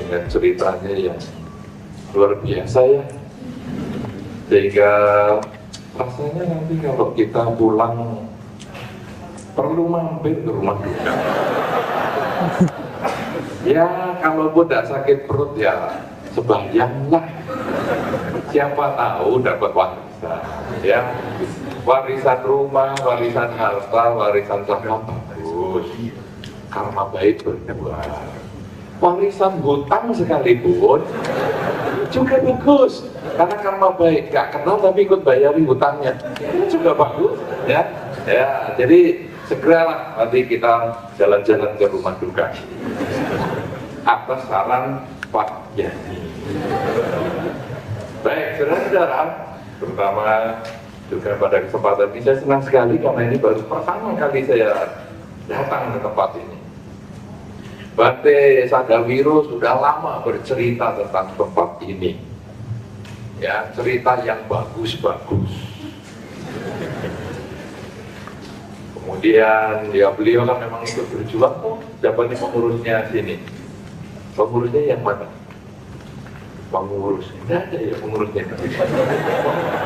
dengan ceritanya yang luar biasa ya, sehingga rasanya nanti kalau kita pulang perlu mampir ke rumah duka. Ya kalaupun tidak sakit perut ya sebayanglah, siapa tahu dapat warisan ya, warisan rumah, warisan harta, warisan harta bagus, karma baik berbuat. Warisan hutang sekalipun juga bagus, karena karma baik, gak kenal tapi ikut bayari hutangnya, itu juga bagus ya. Ya, jadi segeralah nanti kita jalan-jalan ke rumah duka atas saran Pak Yani. Baik, saudara-saudara, terutama juga pada kesempatan ini saya senang sekali karena ini baru pertama kali saya datang ke tempat ini. Bante Sadawiro sudah lama bercerita tentang tempat ini, ya, cerita yang bagus-bagus. Kemudian ya beliau kan memang ikut berjuang tuh, dapat pengurusnya sini. Pengurusnya yang mana? Pengurus, tidak ada ya pengurusnya.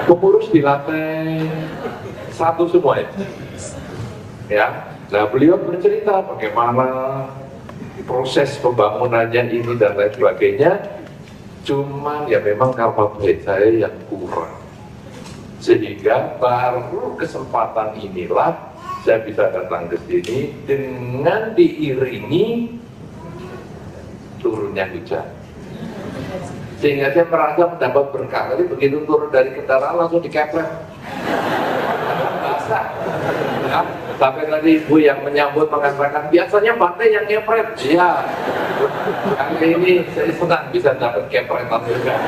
Pengurus di lantai 1 semua ya. Ya, nah beliau bercerita bagaimana proses pembangunannya ini dan lain sebagainya. Cuman ya memang karma baik saya yang kurang, sehingga baru kesempatan inilah saya bisa datang ke sini dengan diiringi turunnya hujan, sehingga saya merasa mendapat berkah. Tapi begitu turun dari kendaraan langsung dikepret basah ya. Sampai tadi ibu yang menyambut mengatakan biasanya Bante yang ngepret. Iya, kali ini saya senang bisa dapat kepretan juga.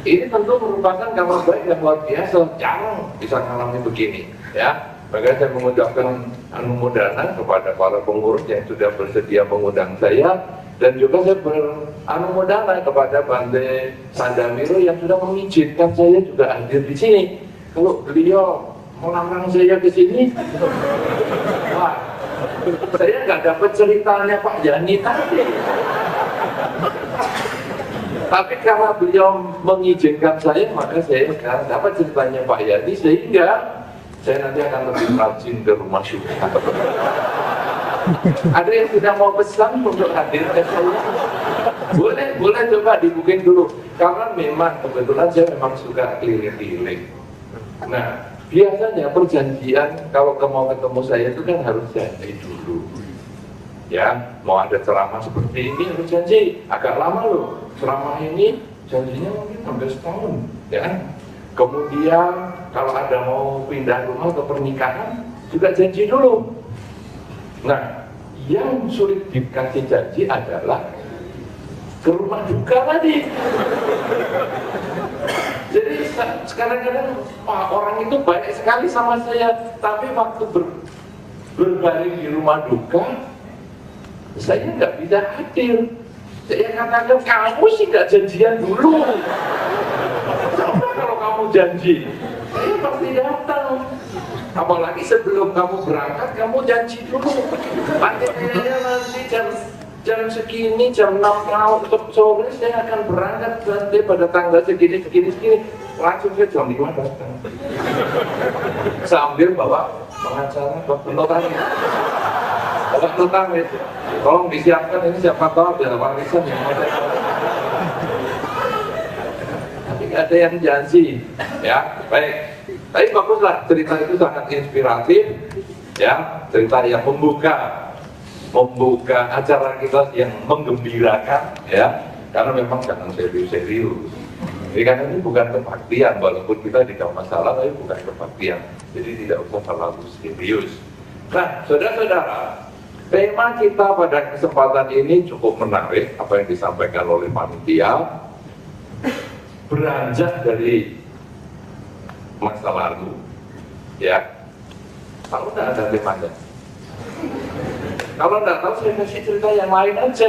Ini tentu merupakan kabar baik yang luar biasa, jarang bisa mengalami begini ya. Maka saya mengucapkan anumodana kepada para pengurus yang sudah bersedia mengundang saya, dan juga saya beranumodana kepada Bante Sadawiro yang sudah mengizinkan saya juga hadir di sini. Kalau beliau melarang saya ke sini, wah, saya nggak dapat ceritanya Pak Yani tadi. Tapi karena beliau mengizinkan saya, maka saya sekarang dapat ceritanya Pak Yani, sehingga saya nanti akan lebih rajin ke rumah syukur. Ada yang sudah mau pesan untuk hadir ke saya? Boleh coba di-booking dulu. Karena memang kebetulan saya memang suka keliling-keliling. Nah, biasanya perjanjian kalau mau ketemu saya itu kan harus janji dulu. Ya, mau ada ceramah seperti ini harus janji. Agak lama loh. Ceramah ini janjinya mungkin hampir setahun, ya. Kemudian kalau ada mau pindah rumah atau pernikahan juga janji dulu. Nah, yang sulit dikasih janji adalah ke rumah duka tadi. Jadi kadang-kadang orang itu baik sekali sama saya, tapi waktu berbaring di rumah duka, saya nggak bisa hadir. Saya katakan, kamu sih nggak janjian dulu. Coba kalau kamu janji, saya pasti datang. Apalagi sebelum kamu berangkat, kamu janji dulu. Pakainya nanti jam segini, jam 6 sore saya akan berangkat nanti pada tanggal segini. Langsung saya jam 5 datang. Sambil bawa pengacara, bawa notang itu. Tolong disiapkan, ini siapa tahu ada warisan yang mau saya. Tapi nggak ada yang janji, ya. Baik. Tapi baguslah, cerita itu sangat inspiratif, ya. Cerita yang membuka acara kita yang menggembirakan, ya. Karena memang jangan serius-serius. Jadi karena ini bukan kebaktian, walaupun kita tidak masalah, tapi bukan kebaktian. Jadi tidak usah terlalu serius. Nah, saudara-saudara, tema kita pada kesempatan ini cukup menarik, apa yang disampaikan oleh panitia. Beranjak dari masa lalu, ya. Kalau tidak ada temanya, kalau tidak tahu saya kasih cerita yang lain aja.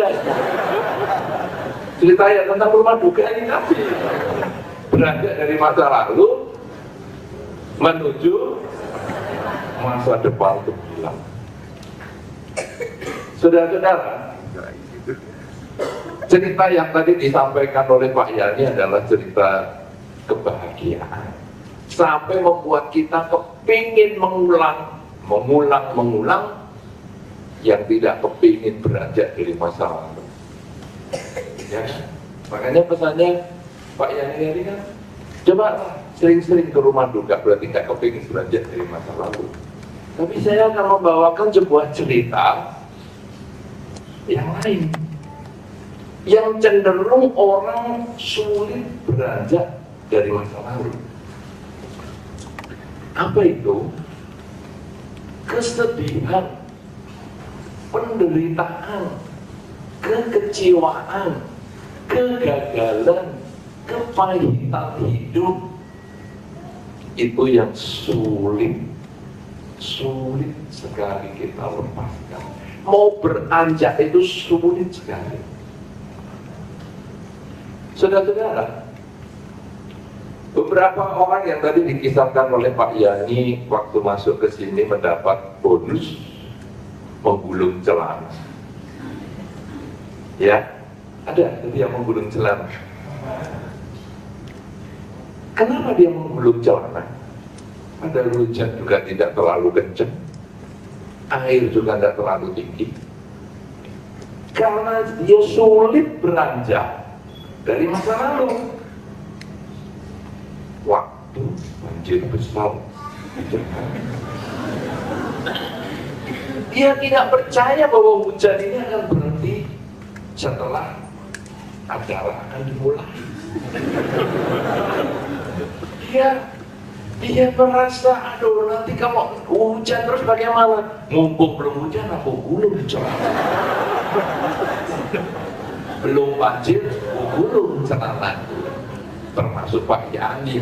Cerita yang tentang rumah duka ini tadi. Beranjak dari masa lalu menuju masa depan gemilang. Saudara-saudara, cerita yang tadi disampaikan oleh Pak Yani adalah cerita kebahagiaan. Sampai membuat kita kepingin mengulang yang tidak kepingin beranjak dari masa lalu. Ya, makanya pesannya Pak Yani ini kan, coba sering-sering ke rumah duka, berarti nggak kepingin beranjak dari masa lalu. Tapi saya akan membawakan sebuah cerita yang lain, yang cenderung orang sulit beranjak dari masa lalu. Apa itu? Kesedihan, penderitaan, kekecewaan, kegagalan, kepahitan hidup, itu yang sulit sekali kita lepaskan. Mau beranjak itu sulit sekali. Saudara-saudara, beberapa orang yang tadi dikisahkan oleh Pak Yani waktu masuk ke sini mendapat bonus menggulung celana. Ya, ada yang menggulung celana. Kenapa dia menggulung celana? Padahal hujan juga tidak terlalu kencang, air juga tidak terlalu tinggi. Karena dia sulit beranjak dari masa lalu. Waktu banjir besar di Jakarta, dia tidak percaya bahwa hujan ini akan berhenti setelah acara akan dimulai. Dia merasa, aduh nanti kalau hujan terus bagaimana? Mumpung belum hujan, aku gulung celana. Belum banjir, aku gulung celana. Termasuk Pak Yani.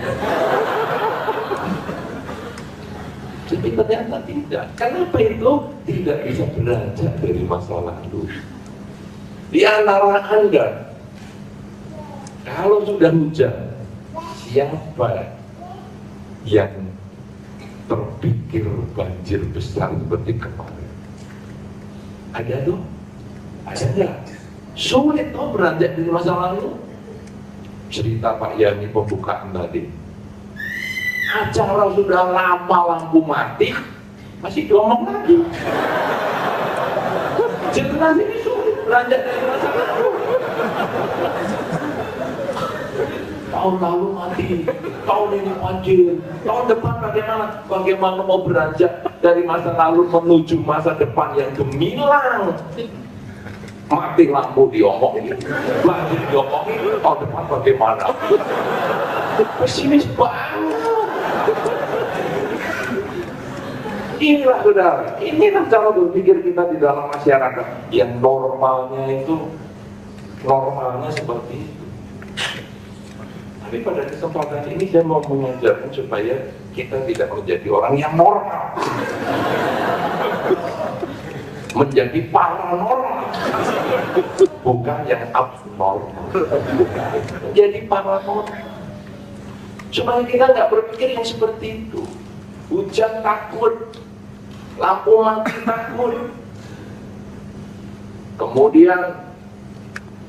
Tapi ternyata tidak. Kenapa itu tidak bisa beranjak dari masa lalu? Di antara Anda, kalau sudah hujan, siapa yang terpikir banjir besar seperti kemarin? Ada tuh? Ada nggak? Sulit tuh beranjak dari masa lalu. Cerita Pak Yani pembukaan tadi, acara sudah lama lampu mati, masih diomong lagi. Jelas ini sulit beranjak dari masa lalu. Tahun lalu mati, tahun ini banjir, tahun depan bagaimana? Bagaimana mau beranjak dari masa lalu menuju masa depan yang gemilang? Mati lampu diomongin, banjir diomongin, tahun depan bagaimana? Pesimis banget. Inilah saudara, inilah cara berpikir kita di dalam masyarakat yang normalnya seperti itu. Tapi pada kesempatan ini saya mau mengajarkan supaya kita tidak menjadi orang yang normal, menjadi paranormal, bukan yang abnormal, menjadi paranormal. Supaya kita nggak berpikir yang seperti itu. Hujan takut, lampu mati takut, kemudian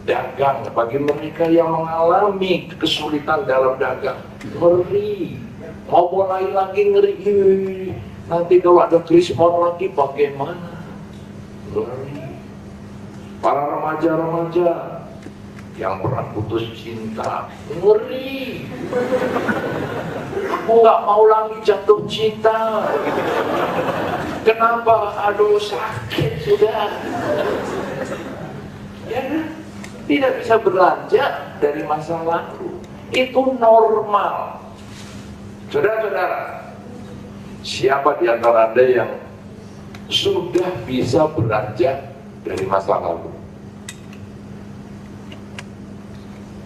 dagang, bagi mereka yang mengalami kesulitan dalam dagang, ngeri, mau mulai lagi ngeri, nanti kalau ada krismon lagi bagaimana? Ngeri. Para remaja-remaja yang pernah putus cinta, ngeri. Aku nggak mau lagi jatuh cinta. Kenapa? Aduh sakit sudah. Ya kan? Tidak bisa beranjak dari masa lalu. Itu normal. Saudara-saudara, siapa di antara Anda yang sudah bisa beranjak dari masa lalu?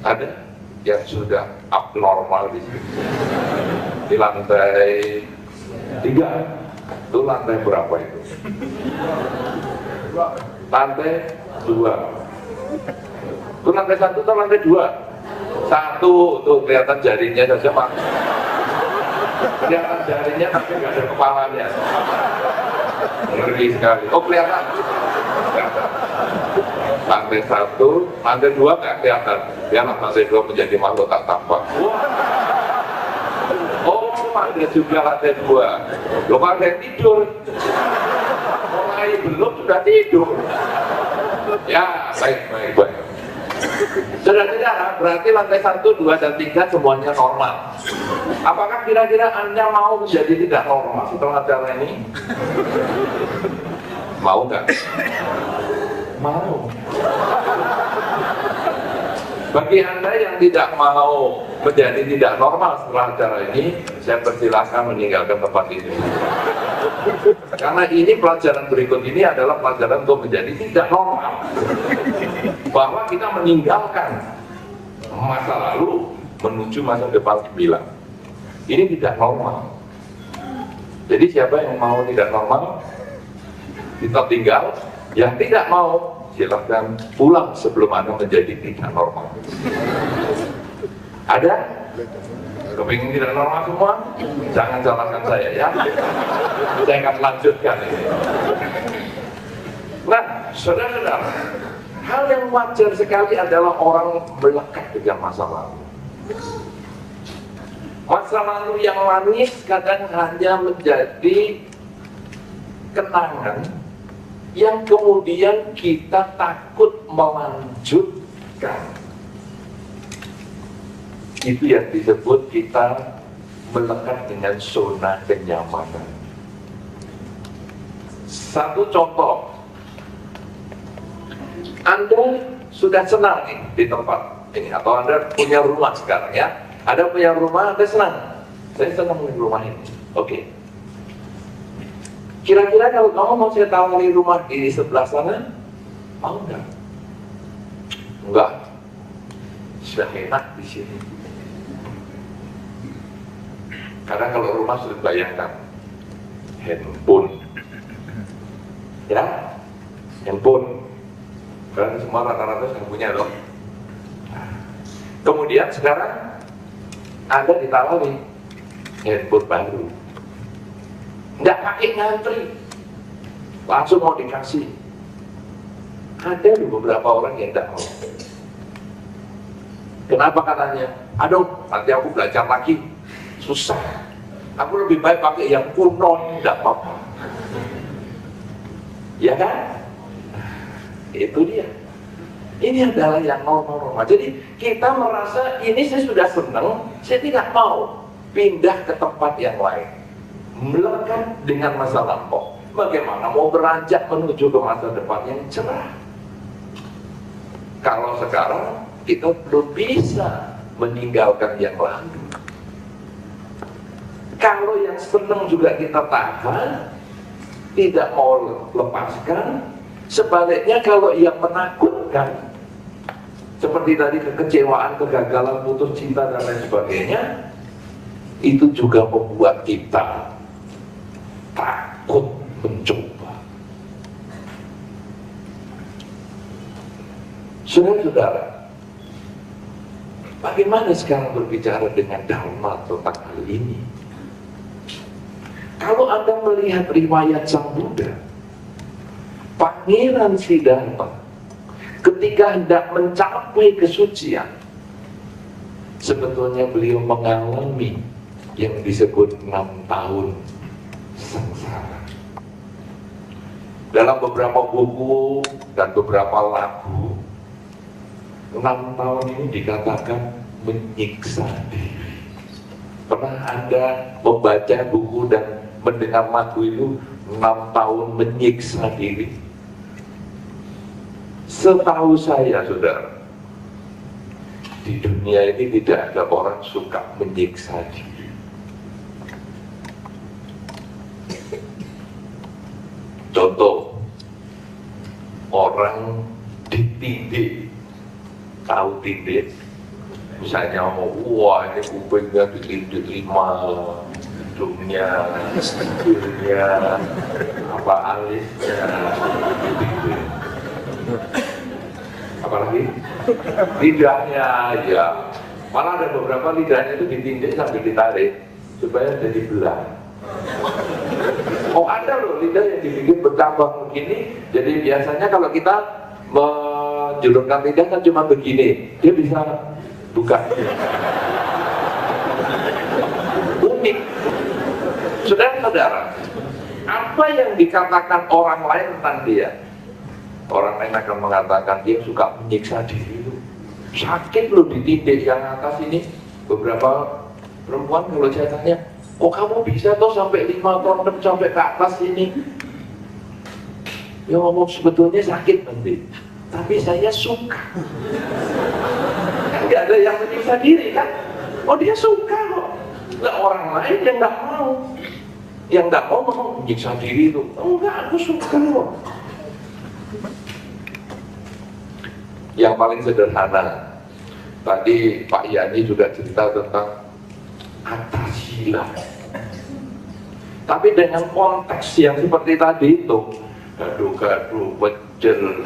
Ada yang sudah abnormal di sini? Di lantai 3. Itu lantai berapa itu? Lantai 2. Itu lantai 1 atau lantai 2? 1, tuh kelihatan jarinya saja Pak. Kelihatan jarinya tapi nggak ada kepalanya. Ngeri sekali. Oh kelihatan. Lantai 1, lantai 2 nggak kelihatan. Biarlah lantai 2 menjadi makhluk tak tampak. Oh, ada juga lantai 2. Belum ada yang tidur. Mulai belum sudah tidur. Ya, baik. Saudara-saudara, berarti lantai 1, 2, dan 3 semuanya normal. Apakah kira-kira Anda mau menjadi tidak normal setelah acara ini? Mau nggak? Mau. Bagi Anda yang tidak mau menjadi tidak normal setelah acara ini, saya persilahkan meninggalkan tempat ini. Karena ini pelajaran berikut ini adalah pelajaran untuk menjadi tidak normal. Bahwa kita meninggalkan masa lalu menuju masa depan gemilang. Ini tidak normal. Jadi siapa yang mau tidak normal, kita tinggal. Yang tidak mau, silahkan pulang sebelum Anda menjadi tidak normal. Ada? Kepingin tidak normal semua? Jangan salahkan saya ya. Saya akan lanjutkan ini. Nah, saudara-saudara, hal yang wajar sekali adalah orang melekat dengan masa lalu. Masa lalu yang manis kadang hanya menjadi kenangan yang kemudian kita takut melanjutkan. Itu yang disebut kita melekat dengan zona kenyamanan. Satu contoh, Anda sudah senang nih di tempat ini, atau Anda punya rumah sekarang ya. Anda punya rumah, Anda senang. Saya senang di rumah ini. Oke. Kira-kira kalau kamu mau saya tawari rumah di sebelah sana, mau nggak? Enggak. Sudah enak di sini. Karena kalau rumah sudah bayangkan handphone, ya, handphone. Karena semua rata-rata sudah punya loh. Kemudian sekarang Anda ditawari handphone baru. Nggak pakai ngantri, langsung mau dikasih. Ada beberapa orang yang tidak mau. Kenapa katanya? Aduh, nanti aku belajar lagi, susah. Aku lebih baik pakai yang kuno, tidak apa-apa. Ya kan? Itu dia. Ini adalah yang normal-normal. Jadi kita merasa ini saya sudah senang, saya tidak mau pindah ke tempat yang lain. Melekat dengan masa lampau. Bagaimana mau beranjak menuju ke masa depan yang cerah? Kalau sekarang kita belum bisa meninggalkan yang lalu. Kalau yang senang juga kita tahan, tidak mau lepaskan. Sebaliknya kalau yang menakutkan, seperti tadi kekecewaan, kegagalan, putus cinta dan lain sebagainya, itu juga membuat kita takut mencoba. Saudara-saudara, bagaimana sekarang berbicara dengan Dharma tentang hal ini? Kalau Anda melihat riwayat Sang Buddha, Pangeran Siddhartha ketika hendak mencapai kesucian, sebetulnya beliau mengalami yang disebut 6 tahun sengsara. Dalam beberapa buku dan beberapa lagu, 6 tahun ini dikatakan menyiksa diri. Pernah Anda membaca buku dan mendengar lagu itu 6 tahun menyiksa diri? Setahu saya, saudara, di dunia ini tidak ada orang suka menyiksa diri. Contoh, orang ditindik, tahu tindik, misalnya wah ini kupingnya ditindik 5, hidungnya, bibirnya, apa alisnya, ditindik. Apalagi lidahnya, ya, malah ada beberapa lidahnya itu ditindik sambil ditarik supaya jadi belah. Oh ada loh lidah yang dibikin bercabang begini. Jadi biasanya kalau kita menjulurkan lidah kan cuma begini, dia bisa buka. Unik. Saudara-saudara, apa yang dikatakan orang lain tentang dia? Orang lain akan mengatakan dia suka menyiksa diri. Sakit loh di titik yang atas ini. Beberapa perempuan kalau saya tanya, kok kamu bisa toh sampai 5 ton sampai ke atas ini? Ya ngomong sebetulnya sakit nanti, tapi saya suka. Kan nggak ada yang menyiksa diri kan? Oh dia suka kok. Nggak orang lain yang nggak mau. Yang nggak mau menyiksa diri itu. Oh, enggak, aku suka kok. Yang paling sederhana, tadi Pak Yani juga cerita tentang Atasila. Tapi dengan konteks yang seperti tadi itu, gaduh-gaduh, pecel,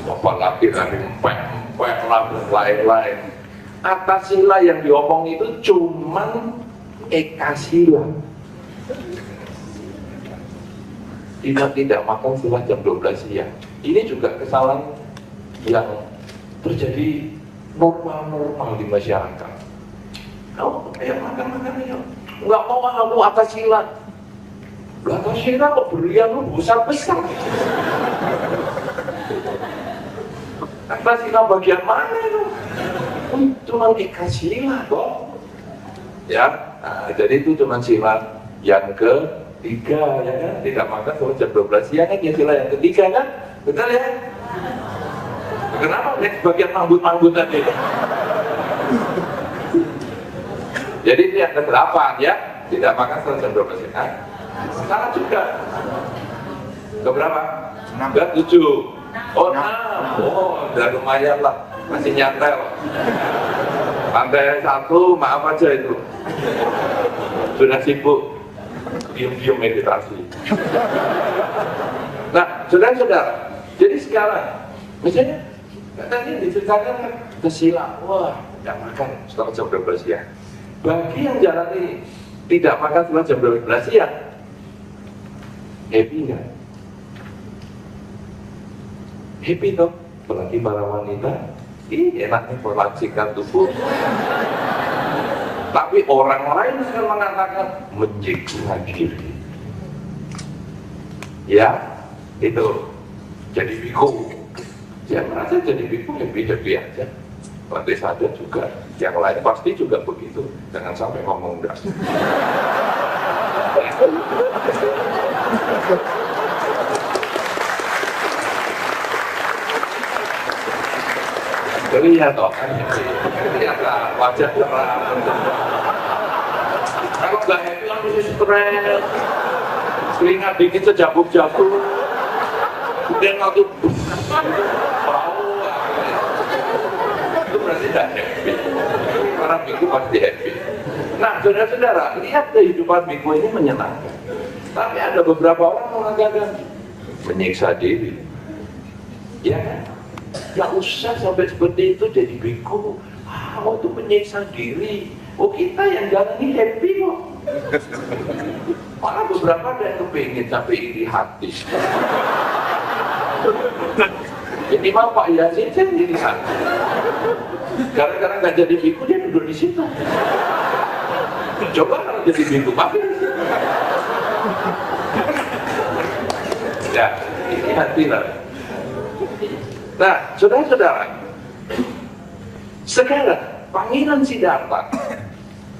apalagi dari empek-empek lah dan lain-lain. Atasila yang diomong itu cuman Ekasila. Tidak makan setelah jam 12 siang. Ini juga kesalahan yang terjadi normal-normal di masyarakat. Kamu kayak makan-makan aja. Nggak mau aku Atasila. Atasila kok berlian lu besar-besar. Atasila bagian mana itu? Cuma Ekasila kok. Ya, nah, jadi itu cuma sila yang ketiga ya kan? Tidak makan sampai jam 12 siang kan? Ya sila yang ketiga kan? Betul ya? Kenapa bagian mambut-mambut tadi? Jadi itu yang ke-8 ya, tidak makan setelah jam 12 siang. Salah juga. Keberapa? 7. Oh 6. Oh, udah lumayan lah, masih nyantel. Lantai 1 maaf aja itu. Sudah sibuk diam-diam meditasi. Nah, saudara-saudara, jadi sekarang misalnya tadi diceritakan kesila, wah tidak makan setelah jam 12 siang. Bagi yang jalani tidak makan setelah jam 12 siang, happy nggak? Happy toh, apalagi para wanita, enaknya melangsingkan tubuh. Tapi orang lain akan mengatakan menyiksa diri. Ya, itu jadi biku. Saya merasa jadi biku happy aja. Nanti saja juga, yang lain pasti juga begitu. Jangan sampai ngomong enggak. Lihat toh kan, lihat wajah cerah. Kalau nggak happy langsung stres, keringat dikit sejabuk-jabuk, kemudian waktu bau, itu berarti tidak happy. Orang minggu pasti happy. Nah, saudara-saudara, lihat kehidupan minggu ini menyenangkan. Tapi ada beberapa orang mengatakan menyiksa diri, ya kan? Gak usah sampai seperti itu jadi biku. Itu menyiksa diri. Oh kita yang jalani happy kok. Malah beberapa ada yang kepingin sampai iri hati. Jadi mau Pak Yasin saya iri hati. Gara-gara gak jadi biku dia duduk di situ. Coba kalau jadi biku makin. Ya, ini hati lah. Nah, saudara-saudara, sekarang panggilan Siddhartha,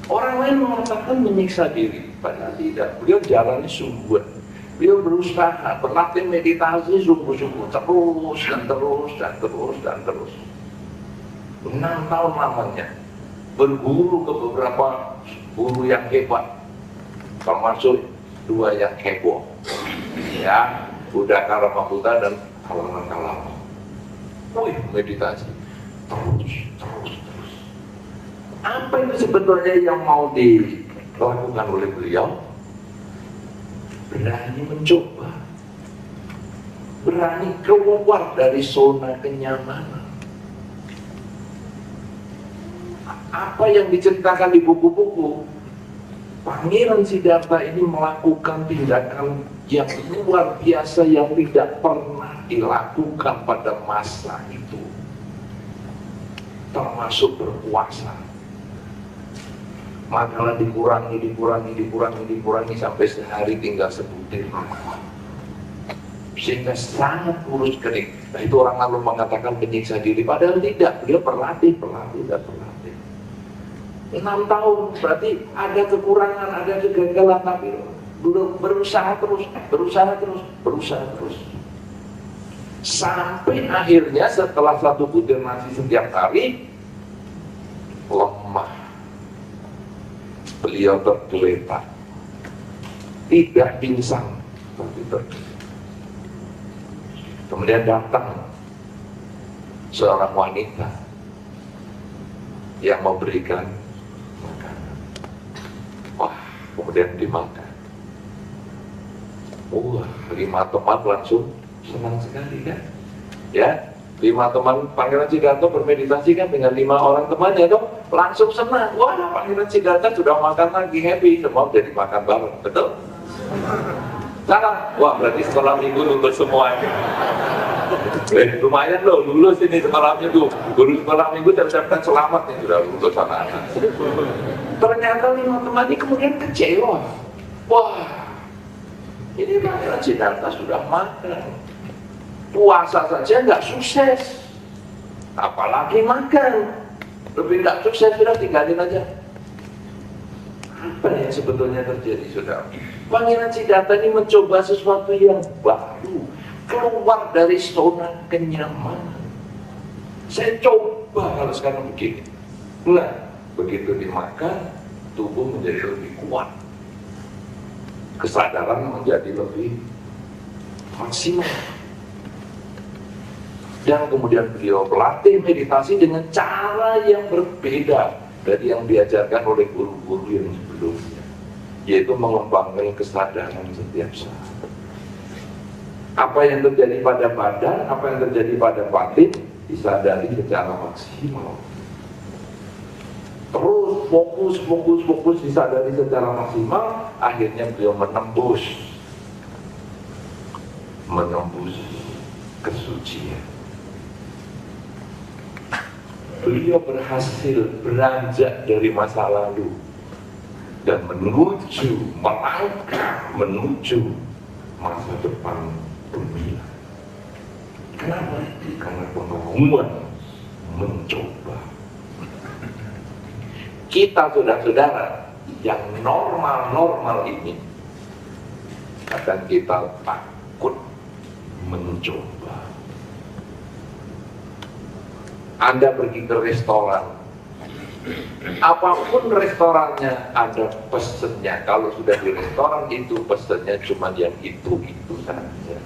orang lain mengatakan menyiksa diri, padahal tidak. Beliau jalani sungguh, beliau berusaha berlatih meditasi sungguh-sungguh, terus dan terus dan terus dan terus. 6 tahun lamanya berguru ke beberapa guru yang hebat, termasuk 2 yang heboh, ya, Buddha Karamaputra dan Kalama. Meditasi terus. Apa itu sebetulnya yang mau dilakukan oleh beliau? Berani mencoba, berani keluar dari zona kenyamanan. Apa yang diceritakan di buku-buku Pangeran Siddhartha ini melakukan tindakan yang luar biasa yang tidak pernah dilakukan pada masa itu, termasuk berpuasa. Makanan dikurangi sampai sehari tinggal sebutir, sehingga sangat kurus kering. Nah, itu orang lalu mengatakan menyiksa diri, padahal tidak. Dia berlatih. 6 tahun berarti ada kekurangan, ada kegagalan, tapi berusaha terus sampai akhirnya setelah 1 butir nasi setiap hari lemah, beliau tergeletak, tidak pingsan tapi tergeletak. Kemudian datang seorang wanita yang memberikan makanan. Wah, kemudian dimakan. Wah, 5 teman langsung senang sekali kan? Ya, 5 teman Pangeran Siddhartha bermeditasi kan dengan 5 orang temannya dong, langsung senang. Wah, Pangeran Siddhartha sudah makan lagi, happy, semua jadi makan bareng, betul? Salah, wah berarti sekolah minggu untuk semuanya. Lumayan loh, lulus ini sekolah minggu. Guru sekolah minggu terucapkan selamat nih, sudah lulus anak-anak. Ternyata 5 teman ini kemudian kecewa. Wah, ini Pangeran Siddhartha sudah makan, puasa saja nggak sukses, apalagi makan. Lebih nggak sukses, sudah tinggalin aja. Apa yang sebetulnya terjadi, saudara? Pangeran Siddhartha ini mencoba sesuatu yang baru, keluar dari zona kenyamanan. Saya coba kalau sekarang begini. Nah, begitu dimakan, tubuh menjadi lebih kuat, kesadaran menjadi lebih maksimal. Dan kemudian beliau berlatih meditasi dengan cara yang berbeda dari yang diajarkan oleh guru-guru yang sebelumnya, yaitu mengembangkan kesadaran setiap saat. Apa yang terjadi pada badan, apa yang terjadi pada batin disadari secara maksimal. Terus fokus disadari secara maksimal, akhirnya beliau menembus kesucian. Beliau berhasil beranjak dari masa lalu dan melangkah menuju masa depan gemilang. Kenapa? Karena pengalaman mencoba. Kita saudara-saudara yang normal-normal ini akan kita takut mencoba. Anda pergi ke restoran, apapun restorannya, ada pesennya. Kalau sudah di restoran itu pesennya cuma yang itu saja.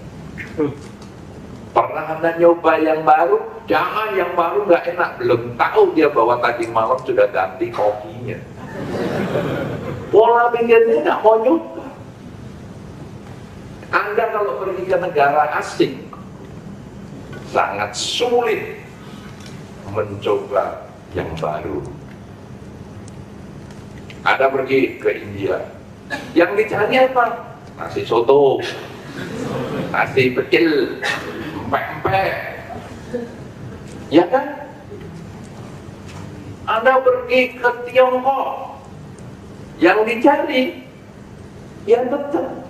Pernah Anda nyoba yang baru? Jangan yang baru nggak enak, belum tahu dia bahwa tadi malam sudah ganti kopinya. Pola pikirnya nggak mau nyoba. Anda kalau pergi ke negara asing sangat sulit mencoba yang baru. Anda pergi ke India, yang dicari apa? Nasi soto, nasi pecel, empek-empek, ya kan? Anda pergi ke Tiongkok, yang dicari, yang tetap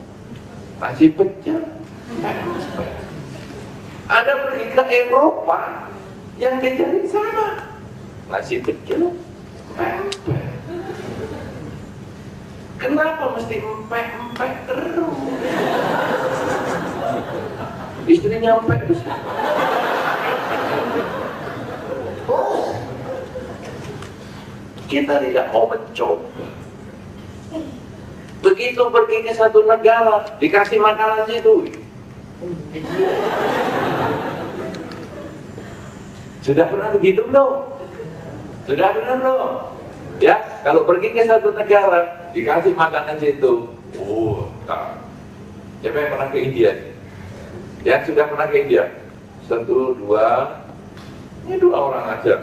nasi pecel, empek-empek. Anda pergi ke Eropa, yang dicari sama nasi pecel, empek-empek. Kenapa mesti empek-empek terus? Istrinya empek terus. Kita tidak mau mencoba. Begitu pergi ke satu negara, dikasih makanan itu. Sudah pernah begitu belum? Sudah pernah belum? Ya, kalau pergi ke satu negara, dikasih makanan situ. Oh, tak. Siapa yang pernah ke India? Yang sudah pernah ke India? 1, 2, ini 2 orang aja.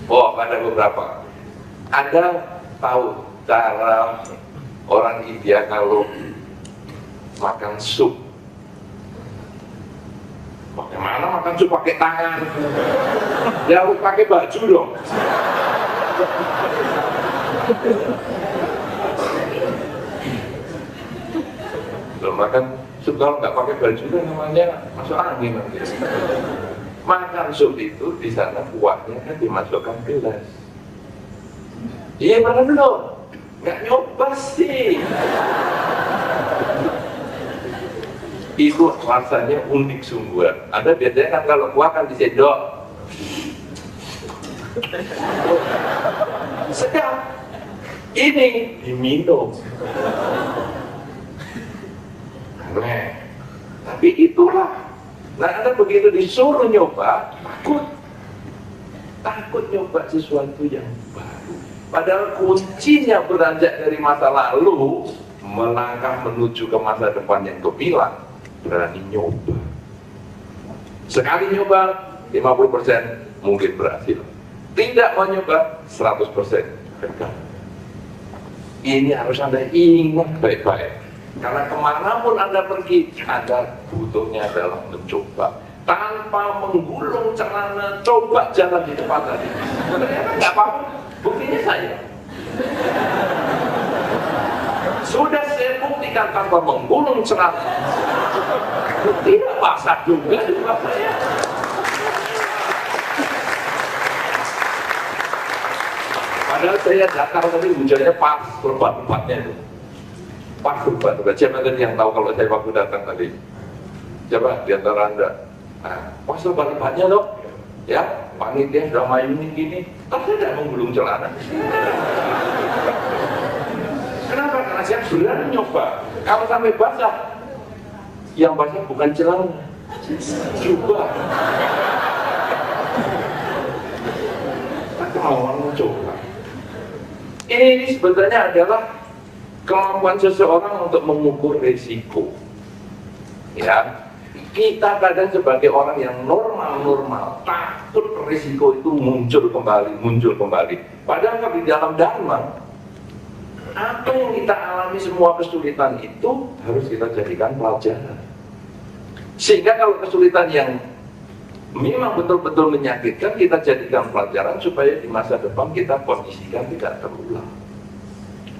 Oh, ada beberapa. Anda tahu cara orang India kalau makan sup. Bagaimana makan sup pakai tangan? Ya harus pakai baju dong. Belum makan sup kalau nggak pakai baju kan namanya masuk angin nanti. Makan sup itu di sana kuahnya kan dimasukkan gelas. Iya pernah belum? Nggak nyoba sih. Itu rasanya unik sungguh. Ada biasanya kan kalau kuah kan disendok. Sedap. Ini diminum. Aneh. Tapi itulah. Nah, Anda begitu disuruh nyoba, takut nyoba sesuatu yang baru. Padahal kuncinya beranjak dari masa lalu, melangkah menuju ke masa depan yang gemilang, berani nyoba. Sekali nyoba, 50% mungkin berhasil. Tidak mau nyoba, 100% gagal. Ini harus Anda ingat baik-baik. Karena kemanapun Anda pergi, Anda butuhnya adalah mencoba. Tanpa menggulung celana, coba jalan di depan tadi. Ternyata nggak apa-apa, buktinya saya. Sudah saya buktikan tanpa menggulung celana. Tidak basah juga di tempat saya. Padahal saya datang tadi hujannya pas, lebat-lebatnya itu. Pas lebat-lebat. Siapa tadi yang tahu kalau saya waktu datang tadi? Coba di antara Anda. Nah, pas lebat-lebatnya loh. Ya, panitia sudah mayunin gini. Tapi saya tidak menggulung celana. Kenapa? Karena saya berani nyoba. Kalau sampai basah, yang basah bukan celana, jubah. Kemauan mencoba. Ini sebetulnya adalah kemampuan seseorang untuk mengukur risiko. Ya, kita kadang sebagai orang yang normal-normal takut risiko itu muncul kembali. Padahal kalau di dalam Dharma, apa yang kita alami semua kesulitan itu harus kita jadikan pelajaran. Sehingga kalau kesulitan yang memang betul-betul menyakitkan, kita jadikan pelajaran supaya di masa depan kita kondisikan tidak terulang.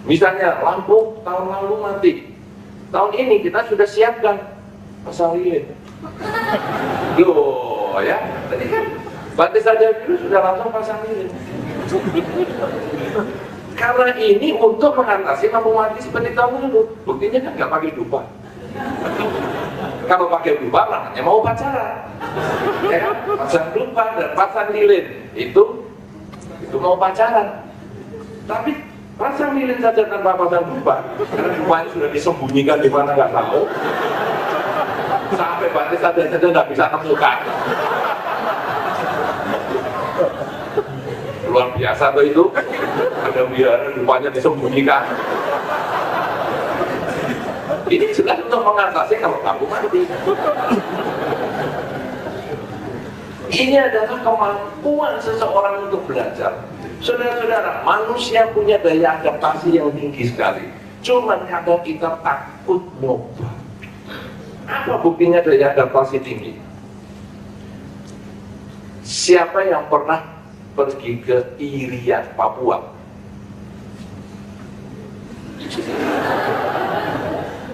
Misalnya lampu tahun lalu mati, tahun ini kita sudah siapkan pasang lilin. Loh ya, tadi kan batis saja dulu sudah langsung pasang lilin. Karena ini untuk mengatasi lampu mati seperti tahun lalu. Buktinya kan nggak pakai dupa. Kalau pakai dupa namanya mau pacaran. Ya, pasang dupa dan pasang lilin itu mau pacaran. Tapi pasang lilin saja tanpa pasang dupa, karena dupanya sudah disembunyikan di mana nggak tahu. Sampai batis saja nggak bisa temukan. Luar biasa tuh itu. Ada biara dupanya disembunyikan. Ini jelas untuk mengatasi kalau lampu mati. Ini adalah kemampuan seseorang untuk belajar. Saudara-saudara, manusia punya daya adaptasi yang tinggi sekali. Cuman kadang kita takut nyoba. Apa buktinya daya adaptasi tinggi? Siapa yang pernah pergi ke Irian, Papua?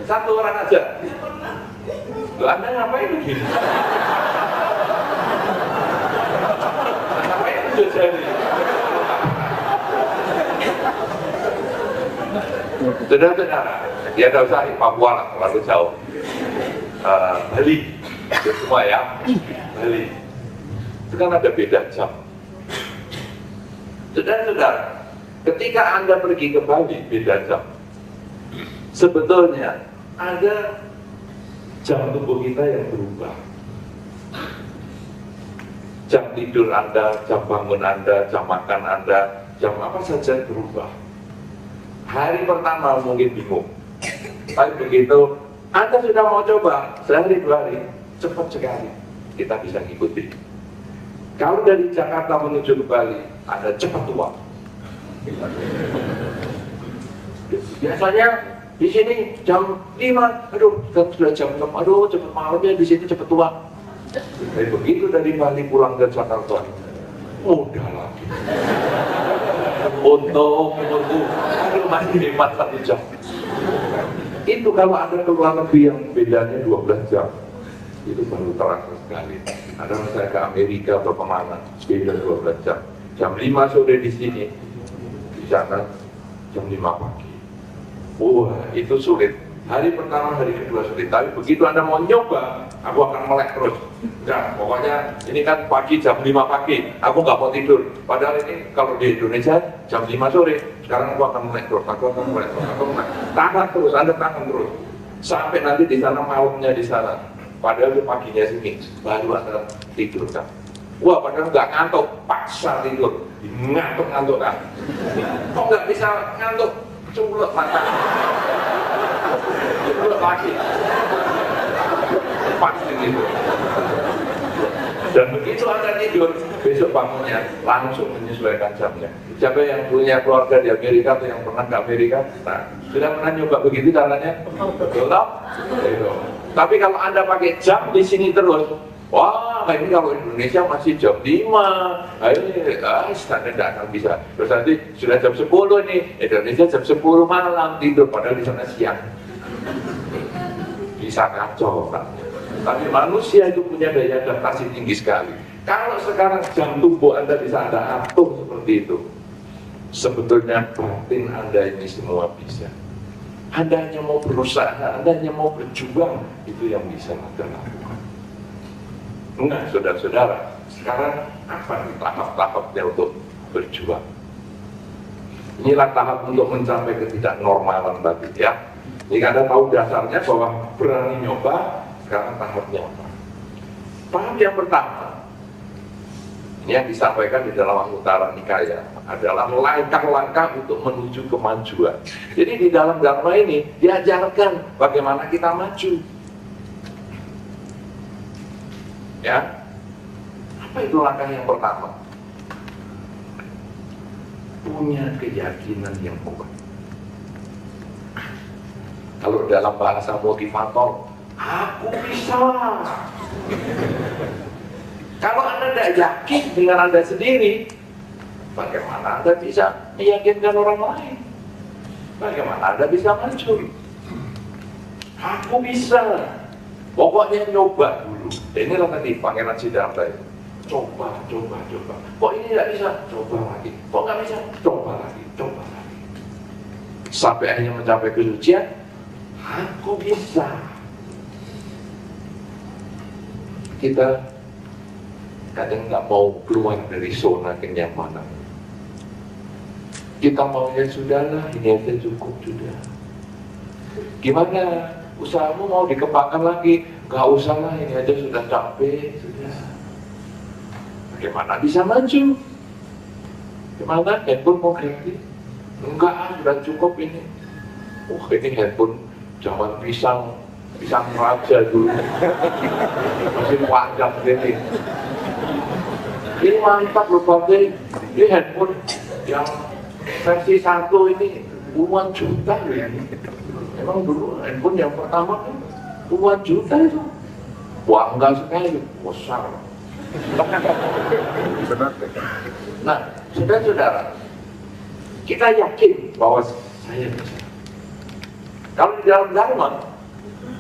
Satu orang aja. Loh, Anda ngapain begini? Ngapain jadi? Saudara-saudara, ya tidak usah Papua lah, terlalu jauh. Bali, itu semua ya. Bali. Itu kan ada beda jam. Saudara-saudara, ketika Anda pergi ke Bali, beda jam. Sebetulnya ada jam tubuh kita yang berubah. Jam tidur Anda, jam bangun Anda, jam makan Anda, jam apa saja berubah. Hari pertama mungkin bingung, tapi begitu Anda sudah mau coba sehari dua hari, cepat sekali kita bisa ngikuti. Kalau dari Jakarta menuju ke Bali, Anda cepat tua. Biasanya di sini jam 5, aduh kan sudah jam 6, aduh cepet malam ya, di sini cepet tua. Jadi begitu dari Bali pulang ke Jakarta, mudah lagi. Untung, aduh masih hemat 1 jam. Itu kalau ada keluar negeri yang bedanya 12 jam, itu baru terasa sekali. Ada misalnya ke Amerika atau kemana, beda 12 jam. Jam 5 sore di sini, di sana jam 5 pagi. Wah, itu sulit. Hari pertama, hari kedua sulit. Tapi begitu Anda mau nyoba, aku akan melek terus. Nah, pokoknya ini kan pagi jam 5 pagi, aku nggak mau tidur. Padahal ini kalau di Indonesia jam 5 sore, sekarang aku akan melek terus, aku akan melek terus, aku melek. Tahan terus, Anda tahan terus. Sampai nanti di sana malamnya di sana. Padahal itu paginya sini, baru Anda tidur kan. Wah, padahal nggak ngantuk, paksa tidur. Ngantuk kan. Kok nggak bisa ngantuk? Culek mata. Culek lagi. Pasti gitu. Dan begitu Anda tidur, besok bangunnya langsung menyesuaikan jamnya. Siapa yang punya keluarga di Amerika atau yang pernah ke Amerika? Nah, sudah pernah nyoba begitu caranya? Betul tak? Tapi kalau Anda pakai jam di sini terus, wah, ini kalau Indonesia masih jam 5, Anda tidak akan bisa. Terus nanti sudah jam 10 nih, Indonesia jam 10 malam tidur, padahal di sana siang. Bisa kacau kan? Tapi manusia itu punya daya adaptasi tinggi sekali. Kalau sekarang jam tubuh Anda bisa Anda atur seperti itu, sebetulnya batin Anda ini semua bisa. Anda hanya mau berusaha, Anda hanya mau berjuang, itu yang bisa Anda lakukan. Nah, saudara-saudara, sekarang apa nih tahap-tahapnya untuk berjuang? Inilah tahap untuk mencapai ketidaknormalan tadi ya. Jika Anda tahu dasarnya bahwa berani nyoba, sekarang tahapnya apa? Tahap yang pertama, ini yang disampaikan di dalam Anguttara Nikaya, adalah langkah-langkah untuk menuju kemajuan. Jadi di dalam Dharma ini diajarkan bagaimana kita maju. Ya, apa itu langkah yang pertama? Punya keyakinan yang kuat. Kalau dalam bahasa motivator, aku bisa. Kalau Anda tidak yakin dengan Anda sendiri, bagaimana Anda bisa meyakinkan orang lain? Bagaimana Anda bisa maju? Aku bisa. Pokoknya nyoba dulu. Inilah tadi Pangeran Siddhartha itu. Coba. Kok ini tidak bisa? Coba lagi. Kok nggak bisa? Coba lagi. Sampai akhirnya mencapai kesucian. Aku bisa. Kita kadang nggak mau keluar dari zona kenyamanan. Kita maunya sudahlah, ini aja cukup sudah. Gimana? Usahamu mau dikembangkan lagi? Nggak usah lah, ini aja sudah capek, sudah. Bagaimana bisa maju? Gimana? Handphone mau ganti? Enggak, sudah cukup ini. Ini handphone zaman pisang raja dulu. Masih panjang ini. Ini mantap loh Pak. Ini handphone yang versi 1 ini puluhan juta loh ini. Emang dulu handphone yang pertama kan puluhan juta itu. Bangga sekali, besar. Nah, saudara-saudara, kita yakin bahwa saya bisa. Kalau di dalam Dharma,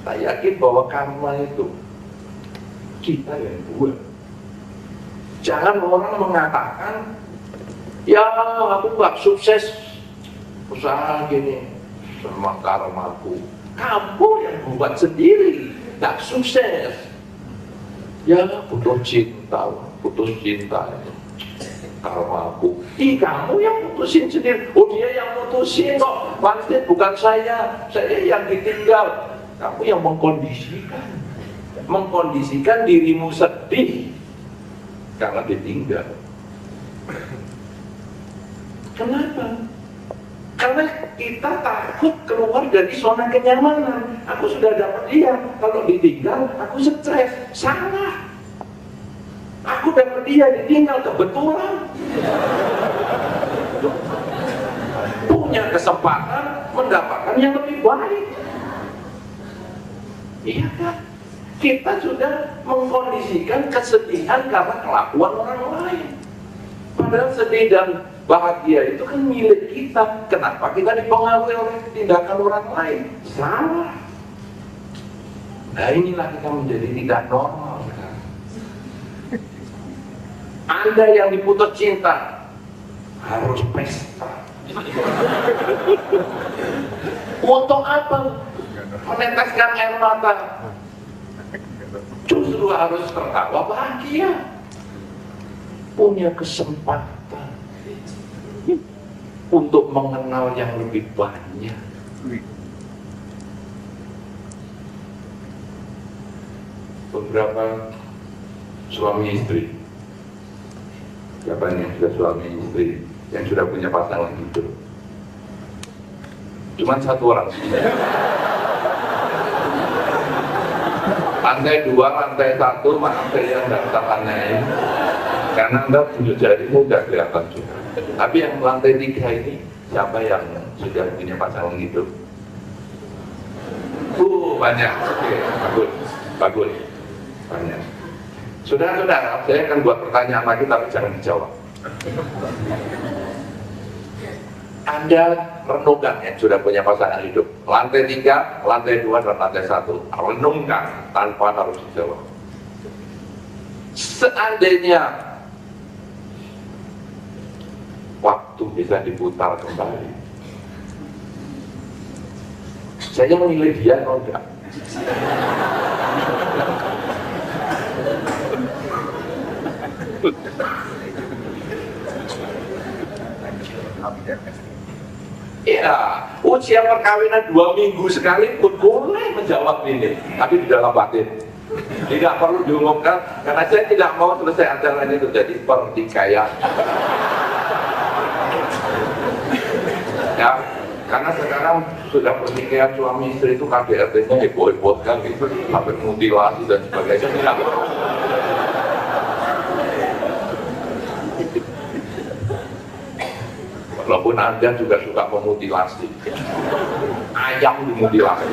saya yakin bahwa karma itu kita yang buat. Jangan orang mengatakan, ya aku nggak sukses usaha gini, sama karmaku. Kamu yang buat sendiri, nggak sukses. Ya putus cinta itu karmaku. Kamu yang putusin sendiri. Oh, dia yang putusin kok. Pasti bukan saya yang ditinggal. Kamu yang mengkondisikan dirimu sedih karena ditinggal. Kenapa? Karena kita takut keluar dari zona kenyamanan. Aku sudah dapat dia, kalau ditinggal aku stres. Salah. Aku dapat dia, ditinggal kebetulan. Punya kesempatan mendapatkan yang lebih baik. Iya kan? Kita sudah mengkondisikan kesedihan karena kelakuan orang lain. Padahal sedih dan bahagia itu kan milik kita. Kenapa kita dipengaruhi oleh tindakan orang lain? Salah. Nah inilah kita menjadi tidak normal sekarang. Anda yang diputus cinta harus pesta. Untuk apa? Meneteskan air mata. Justru harus tertawa bahagia. Punya kesempatan untuk mengenal yang lebih banyak. Beberapa suami istri, siapa yang sudah suami istri yang sudah punya pasangan hidup? Cuman satu orang. Lantai 2, lantai 1, lantai yang tidak kita tanyain karena Anda punya jari mudah kelihatan juga. Tapi yang lantai 3 ini siapa yang sudah punya pasangan hidup? Banyak. Oke, bagus. Banyak. Saudara-saudara, saya akan buat pertanyaan lagi tapi jangan dijawab. Anda renungkan yang sudah punya pasangan hidup. Lantai 3, lantai 2, dan lantai 1. Renungkan tanpa harus dijawab. Seandainya waktu bisa diputar kembali, saya memilih dia atau enggak? Ya, usia perkawinan 2 minggu sekalipun boleh menjawab ini, tapi di dalam batin. Tidak perlu diumumkan, karena saya tidak mau selesai acara ini terjadi pertikaian. Ya, karena sekarang sudah pertikaian suami istri itu KDRT-nya heboh-hebohkan gitu, sampai mutilasi dan sebagainya. Tidak perlu. Walaupun Anda juga suka memutilasi, ayam dimutilasi.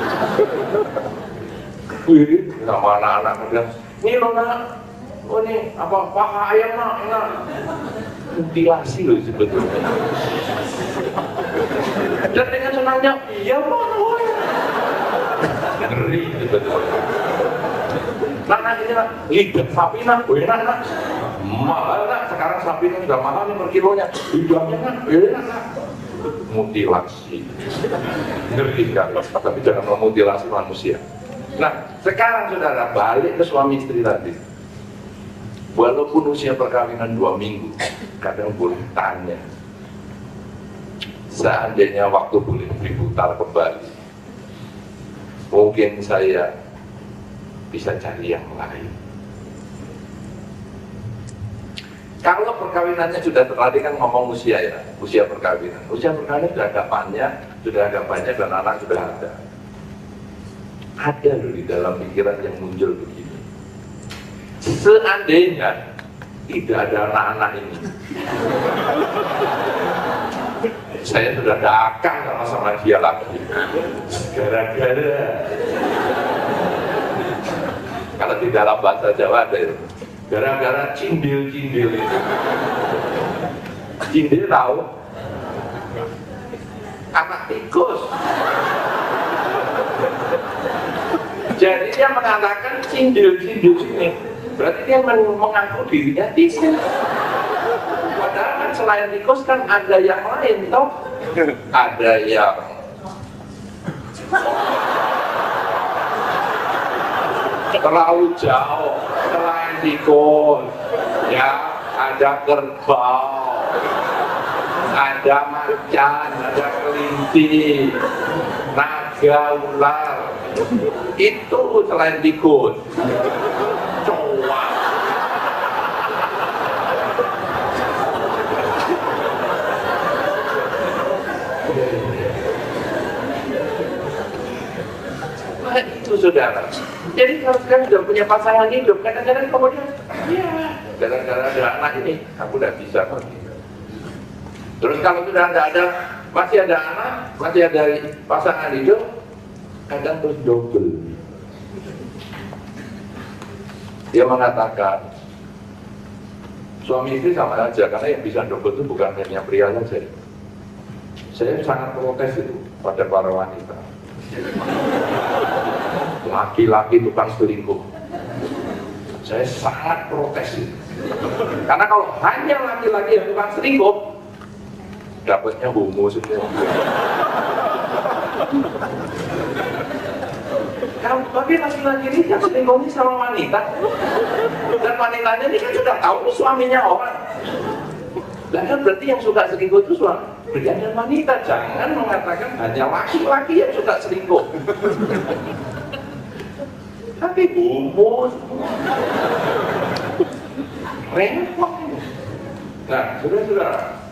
Wih, sama anak-anak bilang, ini loh nak, oh ini apa paha ayam nak, enak. Mutilasi loh sebetulnya. Dan dengan senangnya, iya mana woy. Ngeri sebetulnya. Nah ini nak, lidah sapi nak, enak nak. Mahal nak, sekarang sapi ini sudah mahal nih per kilonya. Lidahnya nak, enak nak. Mutilasi. Ngeri sekali, tapi jangan memutilasi manusia. Nah, sekarang saudara balik ke suami istri tadi. Walaupun usia perkawinan 2 minggu, kadang boleh tanya, seandainya waktu boleh diputar kembali, mungkin saya bisa cari yang lain. Kalau perkawinannya sudah tadi kan ngomong usia ya, usia perkawinan. Usia perkawinan sudah agak banyak dan anak sudah ada. Ada loh di dalam pikiran yang muncul begini. Seandainya tidak ada anak-anak ini, saya sudah dagang sama dia lagi. Gara-gara, kalau di dalam bahasa Jawa ada itu, gara-gara cindil-cindil itu. Cindil tahu? Anak tikus. Jadi dia mengatakan cindil-cindil ini, berarti dia mengaku dirinya tikus. Padahal kan selain tikus kan ada yang lain toh. Ada yang terlalu jauh selain tikus. Ya, ada kerbau, ada macan, ada kelinci, naga, ular. Itu selain tikus. Coba. Nah, itu saudara. Jadi kalau sekarang sudah punya pasangan hidup, kadang-kadang kemudian, ya, gara-gara ada anak ini, aku udah bisa pergi. Terus kalau sudah tidak ada, masih ada anak, masih ada pasangan hidup, kadang terus double. Dia mengatakan, suami istri sama aja, karena yang bisa double itu bukan hanya pria saja. Saya sangat protes itu pada para wanita. Laki-laki tukang selingkuh. Saya sangat protes itu. Karena kalau hanya laki-laki yang tukang selingkuh, dapatnya homo semua. Tapi laki-laki ini yang selingkuh ini sama wanita. Dan wanitanya ini kan sudah tahu ini suaminya orang. Dan kan berarti yang suka selingkuh itu suami pria dan wanita. Jangan mengatakan hanya laki-laki yang suka selingkuh. Tapi homo semua. Repot. Nah, saudara-saudara,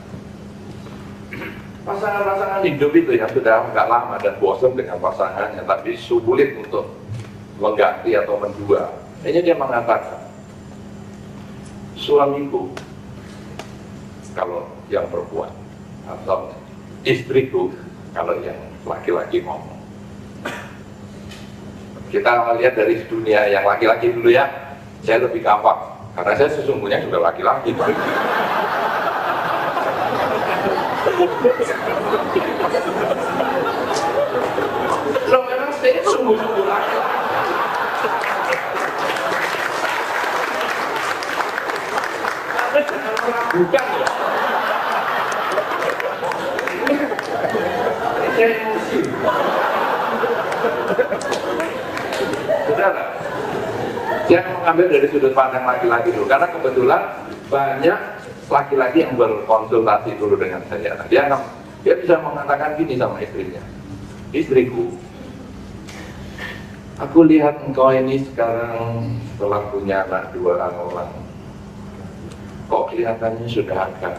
pasangan-pasangan hidup itu yang sudah agak lama dan bosan dengan pasangannya, tapi sulit untuk mengganti atau mendua. Ini dia mengatakan, suamiku, kalau yang perempuan, atau istriku, kalau yang laki-laki ngomong. Kita lihat dari dunia yang laki-laki dulu ya, saya lebih gampang, karena saya sesungguhnya sudah laki-laki. Loh, memang saya sungguh-sungguh laki-laki. Tapi jangan meragukan ya. Saya emosi. Saudara, saya mengambil dari sudut pandang laki-laki dulu, karena kebetulan banyak laki-laki yang berkonsultasi dulu dengan saya. Nah, dia bisa mengatakan gini sama istrinya, istriku, aku lihat engkau ini sekarang telah punya anak 2 orang, kok kelihatannya sudah agak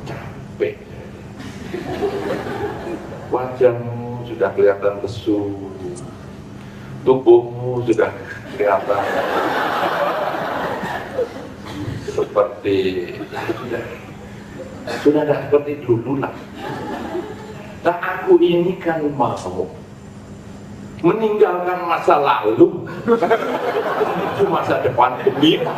capek, wajahmu sudah kelihatan lesu, tubuhmu sudah kelihatan seperti sudah tidak seperti dulu lah. Nah, aku ini kan mau meninggalkan masa lalu menuju masa depan gembira.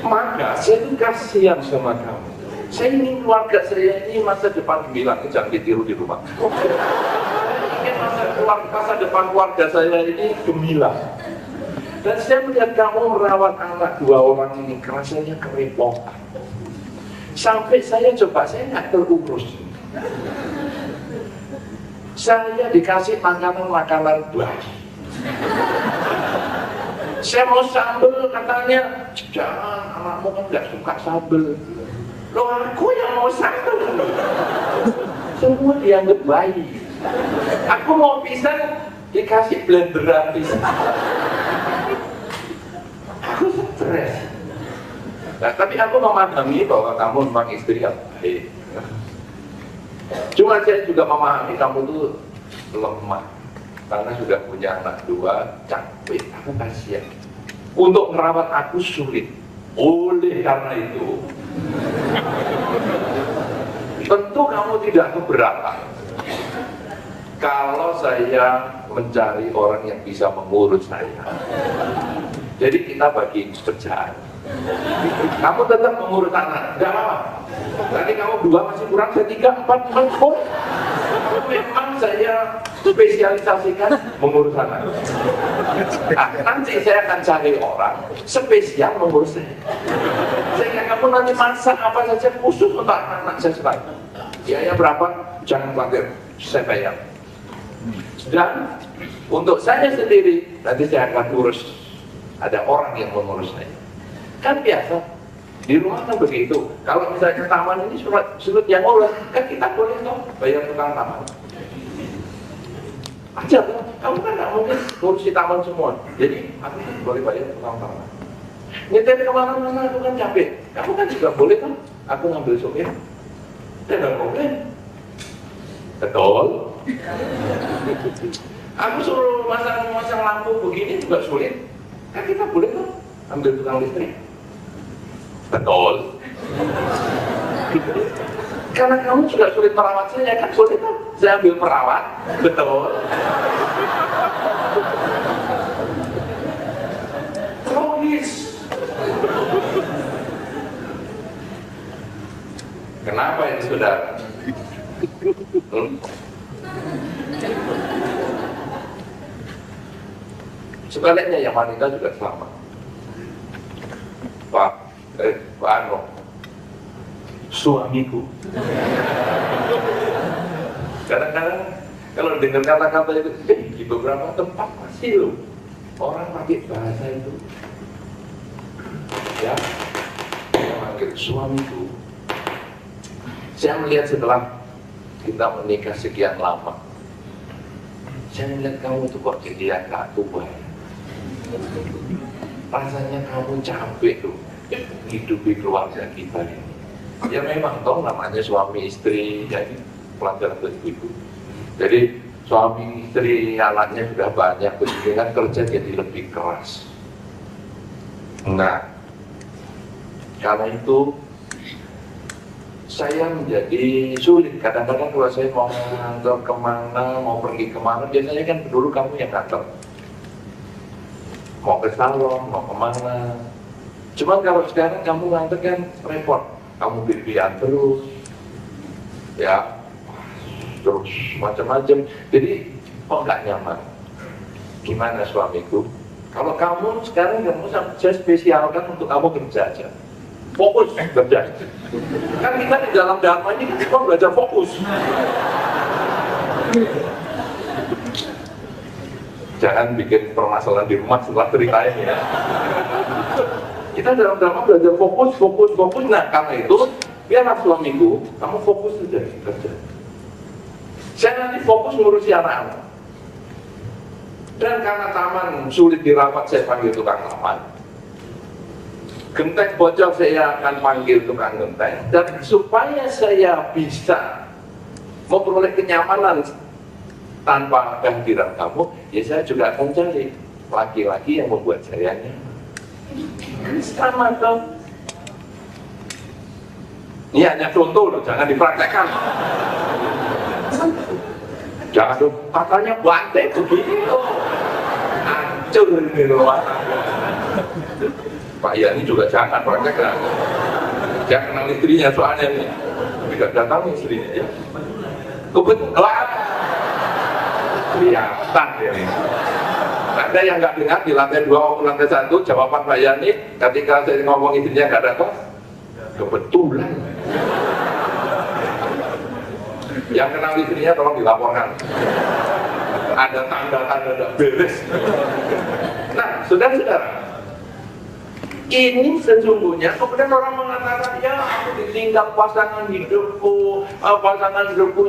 Maka saya tuh kasihan sama kamu. Saya ingin keluarga saya ini masa depan gembira, jangan ditiru di rumah. Ingin masa depan keluarga saya ini gemilang. Dan saya melihat kamu merawat anak 2 orang ini, rasanya kerepotan. Sampai saya coba, saya nggak terurus. Saya dikasih makanan bayi. Saya mau sambel, katanya jangan, anakmu kan nggak suka sambel. Loh, aku yang mau sambel. Semua dianggap bayi. Aku mau pisang, dikasih blenderan pisang. Aku stres. Nah, tapi aku memahami bahwa kamu memang istri yang baik. Cuma saya juga memahami kamu tuh lemah, karena sudah punya anak 2, capek, aku kasihan. Untuk merawat aku sulit. Oleh karena itu, tentu kamu tidak keberatan kalau saya mencari orang yang bisa mengurus saya. Jadi kita bagi kerjaan. Kamu tetap mengurus anak, tidak apa-apa. Tadi kamu 2 masih kurang, saya 3, 4, 5. Memang saya spesialisasikan mengurus anak. Nah, nanti saya akan cari orang spesial mengurus saya. Sehingga kamu nanti masak apa saja khusus untuk anak saya sekali. Biaya berapa? Jangan khawatir, saya bayar. Dan untuk saya sendiri, nanti saya akan urus. Ada orang yang mengurus saya. Kan biasa, di rumah kan begitu. Kalau misalnya taman ini sulit yang ngurus, kan kita boleh dong bayar tukang taman. Aja tuh, kamu kan nggak mungkin ngurusi taman semua. Jadi aku kan boleh bayar tukang taman. Nyetir kemana-mana aku kan capek. Kamu kan juga boleh kan, aku ngambil sopir. Tidak boleh. Betul. Aku suruh masang lampu begini juga sulit. Kan kita boleh kan ambil tukang listrik. Betul. Karena kamu juga sulit merawat saya, kan sulit kan? Saya ambil merawat, betul. Logis. Kenapa ini saudara? Sebaliknya yang wanita juga sama. Pak Ano, suamiku. Kadang-kadang kalau dengar kata-kata itu, di beberapa tempat masih loh orang pakai bahasa itu. Ya, saya panggil suamiku. Saya melihat setelah kita menikah sekian lama, saya melihat kamu itu kok jadi agak tua. Rasanya kamu capek tuh hidupi keluarga kita ini. Ya memang toh namanya suami istri, jadi pelajaran untuk ibu. Jadi suami istri anaknya sudah banyak, begini kan kerja jadi lebih keras. Nah, karena itu saya menjadi sulit. Kadang-kadang kalau saya mau ngantor kemana, mau pergi kemana, biasanya kan dulu kamu yang ngantor. Mau ke salon, mau kemana. Cuman kalau sekarang kamu ngantor kan repot. Kamu pipian terus, ya, terus macam-macam. Jadi kok nggak nyaman. Gimana suamiku? Kalau kamu sekarang saya spesialkan untuk kamu kerja aja. Fokus kerja. Kan kita di dalam dharma ini kita belajar fokus. Jangan bikin permasalahan di rumah setelah ceritain ya. Kita dalam dharma belajar fokus. Nah, karena itu biarlah suamiku, kamu fokus saja kerja. Saya nanti fokus ngurusi anak-anak. Dan karena taman sulit dirawat, saya panggil tukang taman. Genteng bocor, saya akan panggil tukang genteng. Dan supaya saya bisa memperoleh kenyamanan tanpa kehadiran kamu, ya saya juga akan cari laki-laki yang membuat saya nyaman. Sama dong. Ini hanya contoh loh, jangan dipraktekkan. Jangan dong, katanya bantai begitu. Hancur ini luar. Pak Yani juga jangan praktekkan. Jangan kenal istrinya soalnya nih. Tidak datang istrinya ya. Kebetulan. Kelihatan ya ini. Ada yang nggak dengar di lantai 2 maupun lantai 1 jawaban Pak Yani ketika saya ngomong istrinya nggak datang. Kebetulan. Yang kenal istrinya tolong dilaporkan. Ada tanda-tanda tidak beres. Nah, saudara-saudara, ini sesungguhnya kemudian orang mengatakan, ya aku ditinggal pasangan hidupku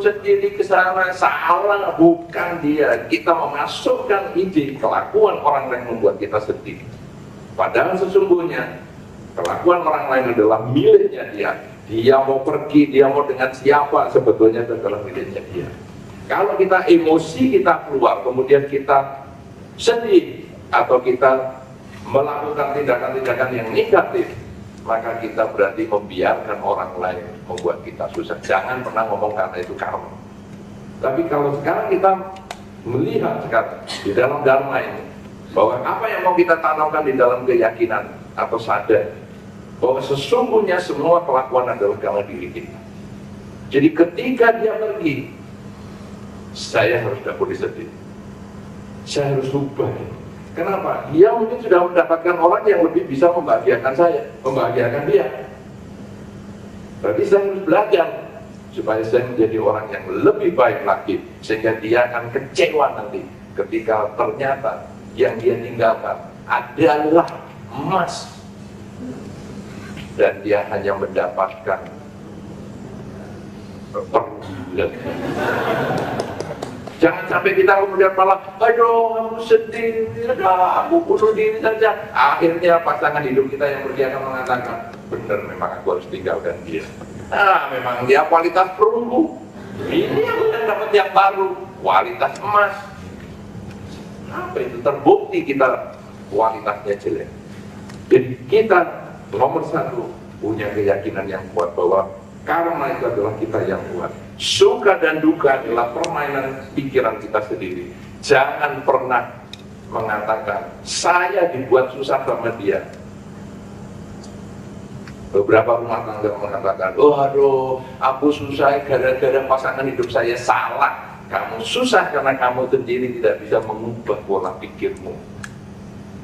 sendiri ke sana. Salah, bukan dia. Kita memasukkan ide kelakuan orang lain membuat kita sedih. Padahal sesungguhnya kelakuan orang lain adalah miliknya dia. Dia mau pergi, dia mau dengan siapa, sebetulnya itu adalah miliknya dia. Kalau kita emosi kita keluar, kemudian kita sedih atau kita melakukan tindakan-tindakan yang negatif, maka kita berarti membiarkan orang lain membuat kita susah. Jangan pernah ngomong karena itu karma. Tapi kalau sekarang kita melihat sekarang di dalam dharma ini, bahwa apa yang mau kita tanamkan di dalam keyakinan atau sadar, bahwa sesungguhnya semua kelakuan adalah karena diri kita. Jadi ketika dia pergi, saya harus tidak boleh sedih. Saya harus ubah. Kenapa? Dia mungkin sudah mendapatkan orang yang lebih bisa membahagiakan saya, membahagiakan dia. Berarti saya harus belajar supaya saya menjadi orang yang lebih baik lagi, sehingga dia akan kecewa nanti ketika ternyata yang dia tinggalkan adalah emas dan dia hanya mendapatkan perbulan. Jangan sampai kita kemudian malah, aduh aku sedih, aku bunuh diri saja. Akhirnya pasangan hidup kita yang pergi akan mengatakan, benar memang aku harus tinggalkan dia. Memang dia kualitas perunggu. Ini aku yang dapat yang baru, kualitas emas. Apa itu? Terbukti kita kualitasnya jelek. Jadi kita nomor satu punya keyakinan yang kuat bahwa karma itu adalah kita yang kuat. Suka dan duka adalah permainan pikiran kita sendiri. Jangan pernah mengatakan, saya dibuat susah sama dia. Beberapa rumah tangga mengatakan, oh aduh, aku susah gara-gara pasangan hidup saya. Salah. Kamu susah karena kamu sendiri tidak bisa mengubah pola pikirmu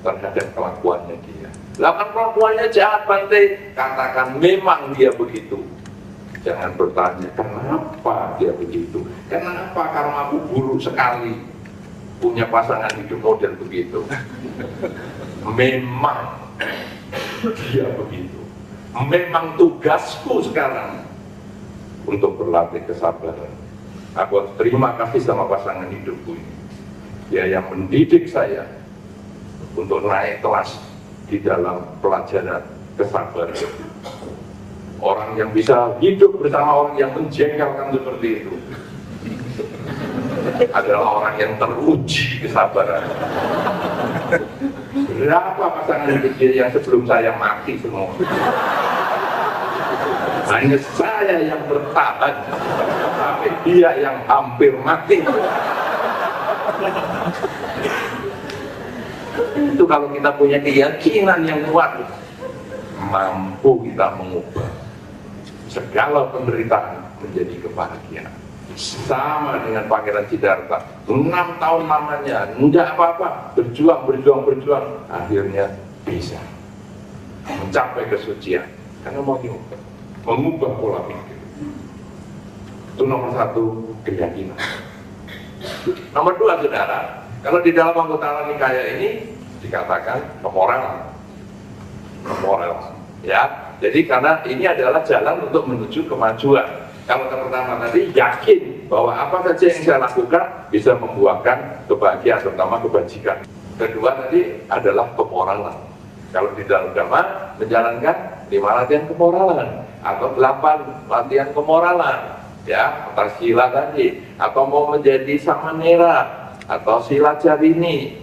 terhadap kelakuannya dia. Lakukan kelakuannya jahat, Bante, katakan memang dia begitu. Jangan bertanya, kenapa dia begitu? Kenapa karena aku buruk sekali punya pasangan hidup model begitu? Memang dia begitu. Memang tugasku sekarang untuk berlatih kesabaran. Aku harus terima kasih sama pasangan hidupku ini. Dia yang mendidik saya untuk naik kelas di dalam pelajaran kesabaran. Orang yang bisa hidup bersama orang yang menjengkelkan seperti itu adalah orang yang teruji kesabaran. Berapa pasangan hidup dia yang sebelum saya mati semua? Hanya saya yang bertahan, tapi dia yang hampir mati. Itu kalau kita punya keyakinan yang kuat, mampu kita mengubah segala penderitaan menjadi kebahagiaan. Sama dengan Pangeran Siddhartha, 6 tahun lamanya, enggak apa-apa, berjuang, akhirnya bisa mencapai kesucian, karena mau mengubah pola pikir. Itu nomor 1, keyakinan. Nomor 2, saudara, kalau di dalam Anguttara Nikaya ini dikatakan kemoralan, ya. Jadi karena ini adalah jalan untuk menuju kemajuan. Kalau pertama tadi yakin bahwa apa saja yang saya lakukan bisa membuahkan kebahagiaan, terutama kebajikan. Kedua tadi adalah kemoralan. Kalau di dalam agama menjalankan 5 latihan kemoralan atau 8 latihan kemoralan, ya, atau sila tadi, atau mau menjadi samanera atau sila carini,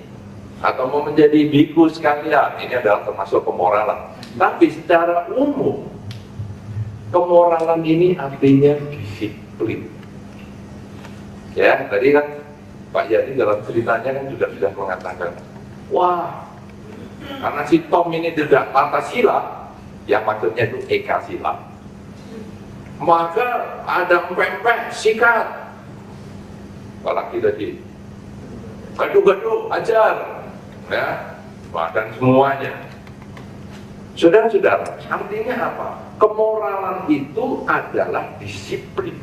atau mau menjadi biku sekalian, ini adalah termasuk kemoralan. Tapi secara umum kemoralan ini artinya disiplin. Ya, tadi kan Pak Yadi dalam ceritanya kan juga sudah mengatakan, wah, karena si Tom ini tidak tata sila, yang maksudnya itu eka sila, maka ada empek-empek, sikat, apalagi tadi gaduh-gaduh, ajar, ya, dan semuanya. Saudara-saudara, artinya apa? Kemoralan itu adalah disiplin.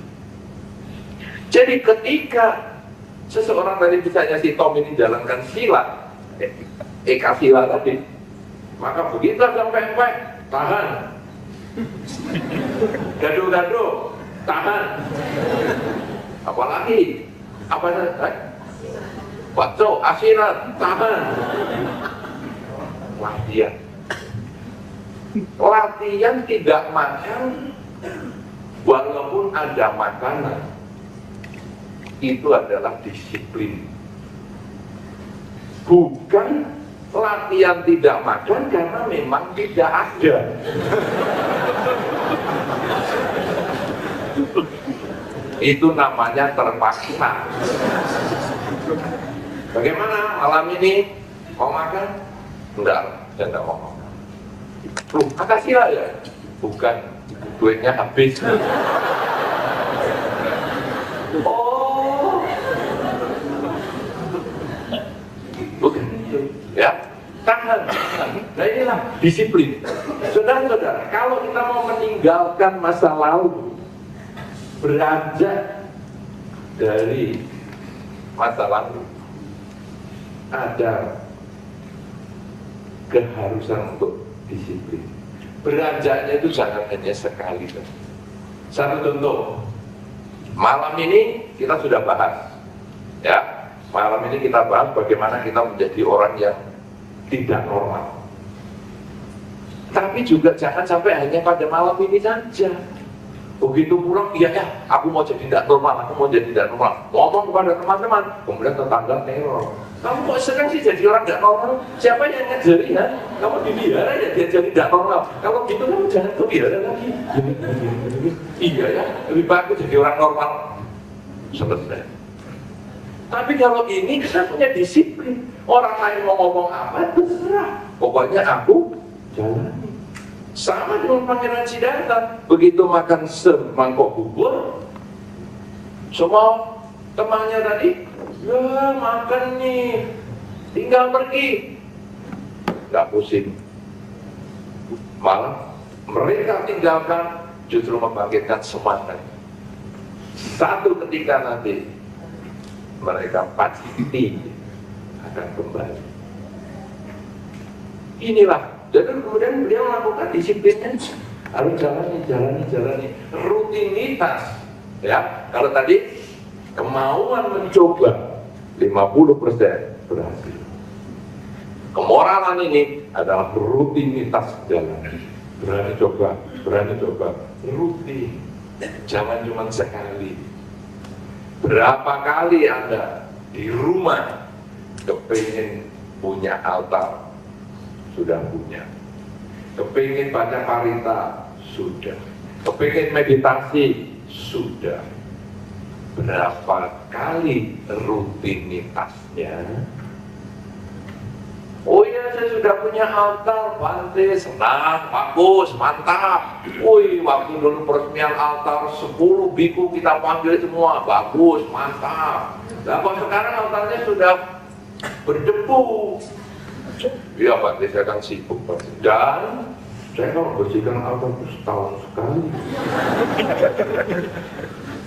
Jadi ketika seseorang tadi misalnya si Tom ini jalankan sila, eka sila tadi, maka begitu sampai tahan, gaduh-gaduh, tahan, apalagi apa saja, baco, asirat, tahan, latihan tidak makan walaupun ada makanan, itu adalah disiplin. Bukan latihan tidak makan karena memang tidak ada. Itu namanya terpaksa. Bagaimana malam ini? Mau makan? Enggak, saya enggak mau makan. Loh, Akasila ya? Bukan, duitnya habis. Oh, bukan itu, ya. Tahan. Nah inilah disiplin. Saudara-saudara, kalau kita mau meninggalkan masa lalu, beranjak dari masa lalu, ada keharusan untuk disiplin. Beranjaknya itu jangan hanya sekali. Satu contoh, malam ini kita sudah bahas, ya. Malam ini kita bahas bagaimana kita menjadi orang yang tidak normal. Tapi juga jangan sampai hanya pada malam ini saja. Begitu pulang, iya ya, aku mau jadi tidak normal, aku mau jadi tidak normal. Ngomong kepada teman-teman, kemudian tetangga teror. Kamu kok senang sih jadi orang nggak normal? Siapa yang ngajari ya? Kamu dipelihara ya dia jadi nggak normal. Kalau gitu kamu jangan pelihara lagi. Iya ya, lebih bagus jadi orang normal. Selesai. Tapi kalau ini kita punya disiplin. Orang lain mau ngomong apa terserah. Pokoknya aku jalani. Sama dengan Pangeran Siddhartha. Begitu makan semangkok bubur, semua temannya tadi, ya makan nih, tinggal pergi, nggak pusing. Malah mereka tinggalkan justru membangkitkan semangat. Satu ketika nanti mereka pasti akan kembali. Inilah, jadi kemudian beliau melakukan disiplinnya, harus jalani, rutinitas. Ya, kalau tadi kemauan mencoba 50% berhasil. Kemoralan ini adalah rutinitas jalan. Berani coba, rutin. Jangan cuma sekali. Berapa kali Anda di rumah kepingin punya altar, sudah punya. Kepingin baca parita, sudah. Kepingin meditasi, sudah. Berapa kali rutinitasnya? Oh iya, saya sudah punya altar, Bante, senang, bagus, mantap. Wih, waktu dulu peresmian altar 10 biku kita panggil semua, bagus, mantap. Nah, kok sekarang altarnya sudah berdebu. Iya, Bante, saya kan sibuk, Bante. Dan saya kalau bersihkan altar itu setahun sekali.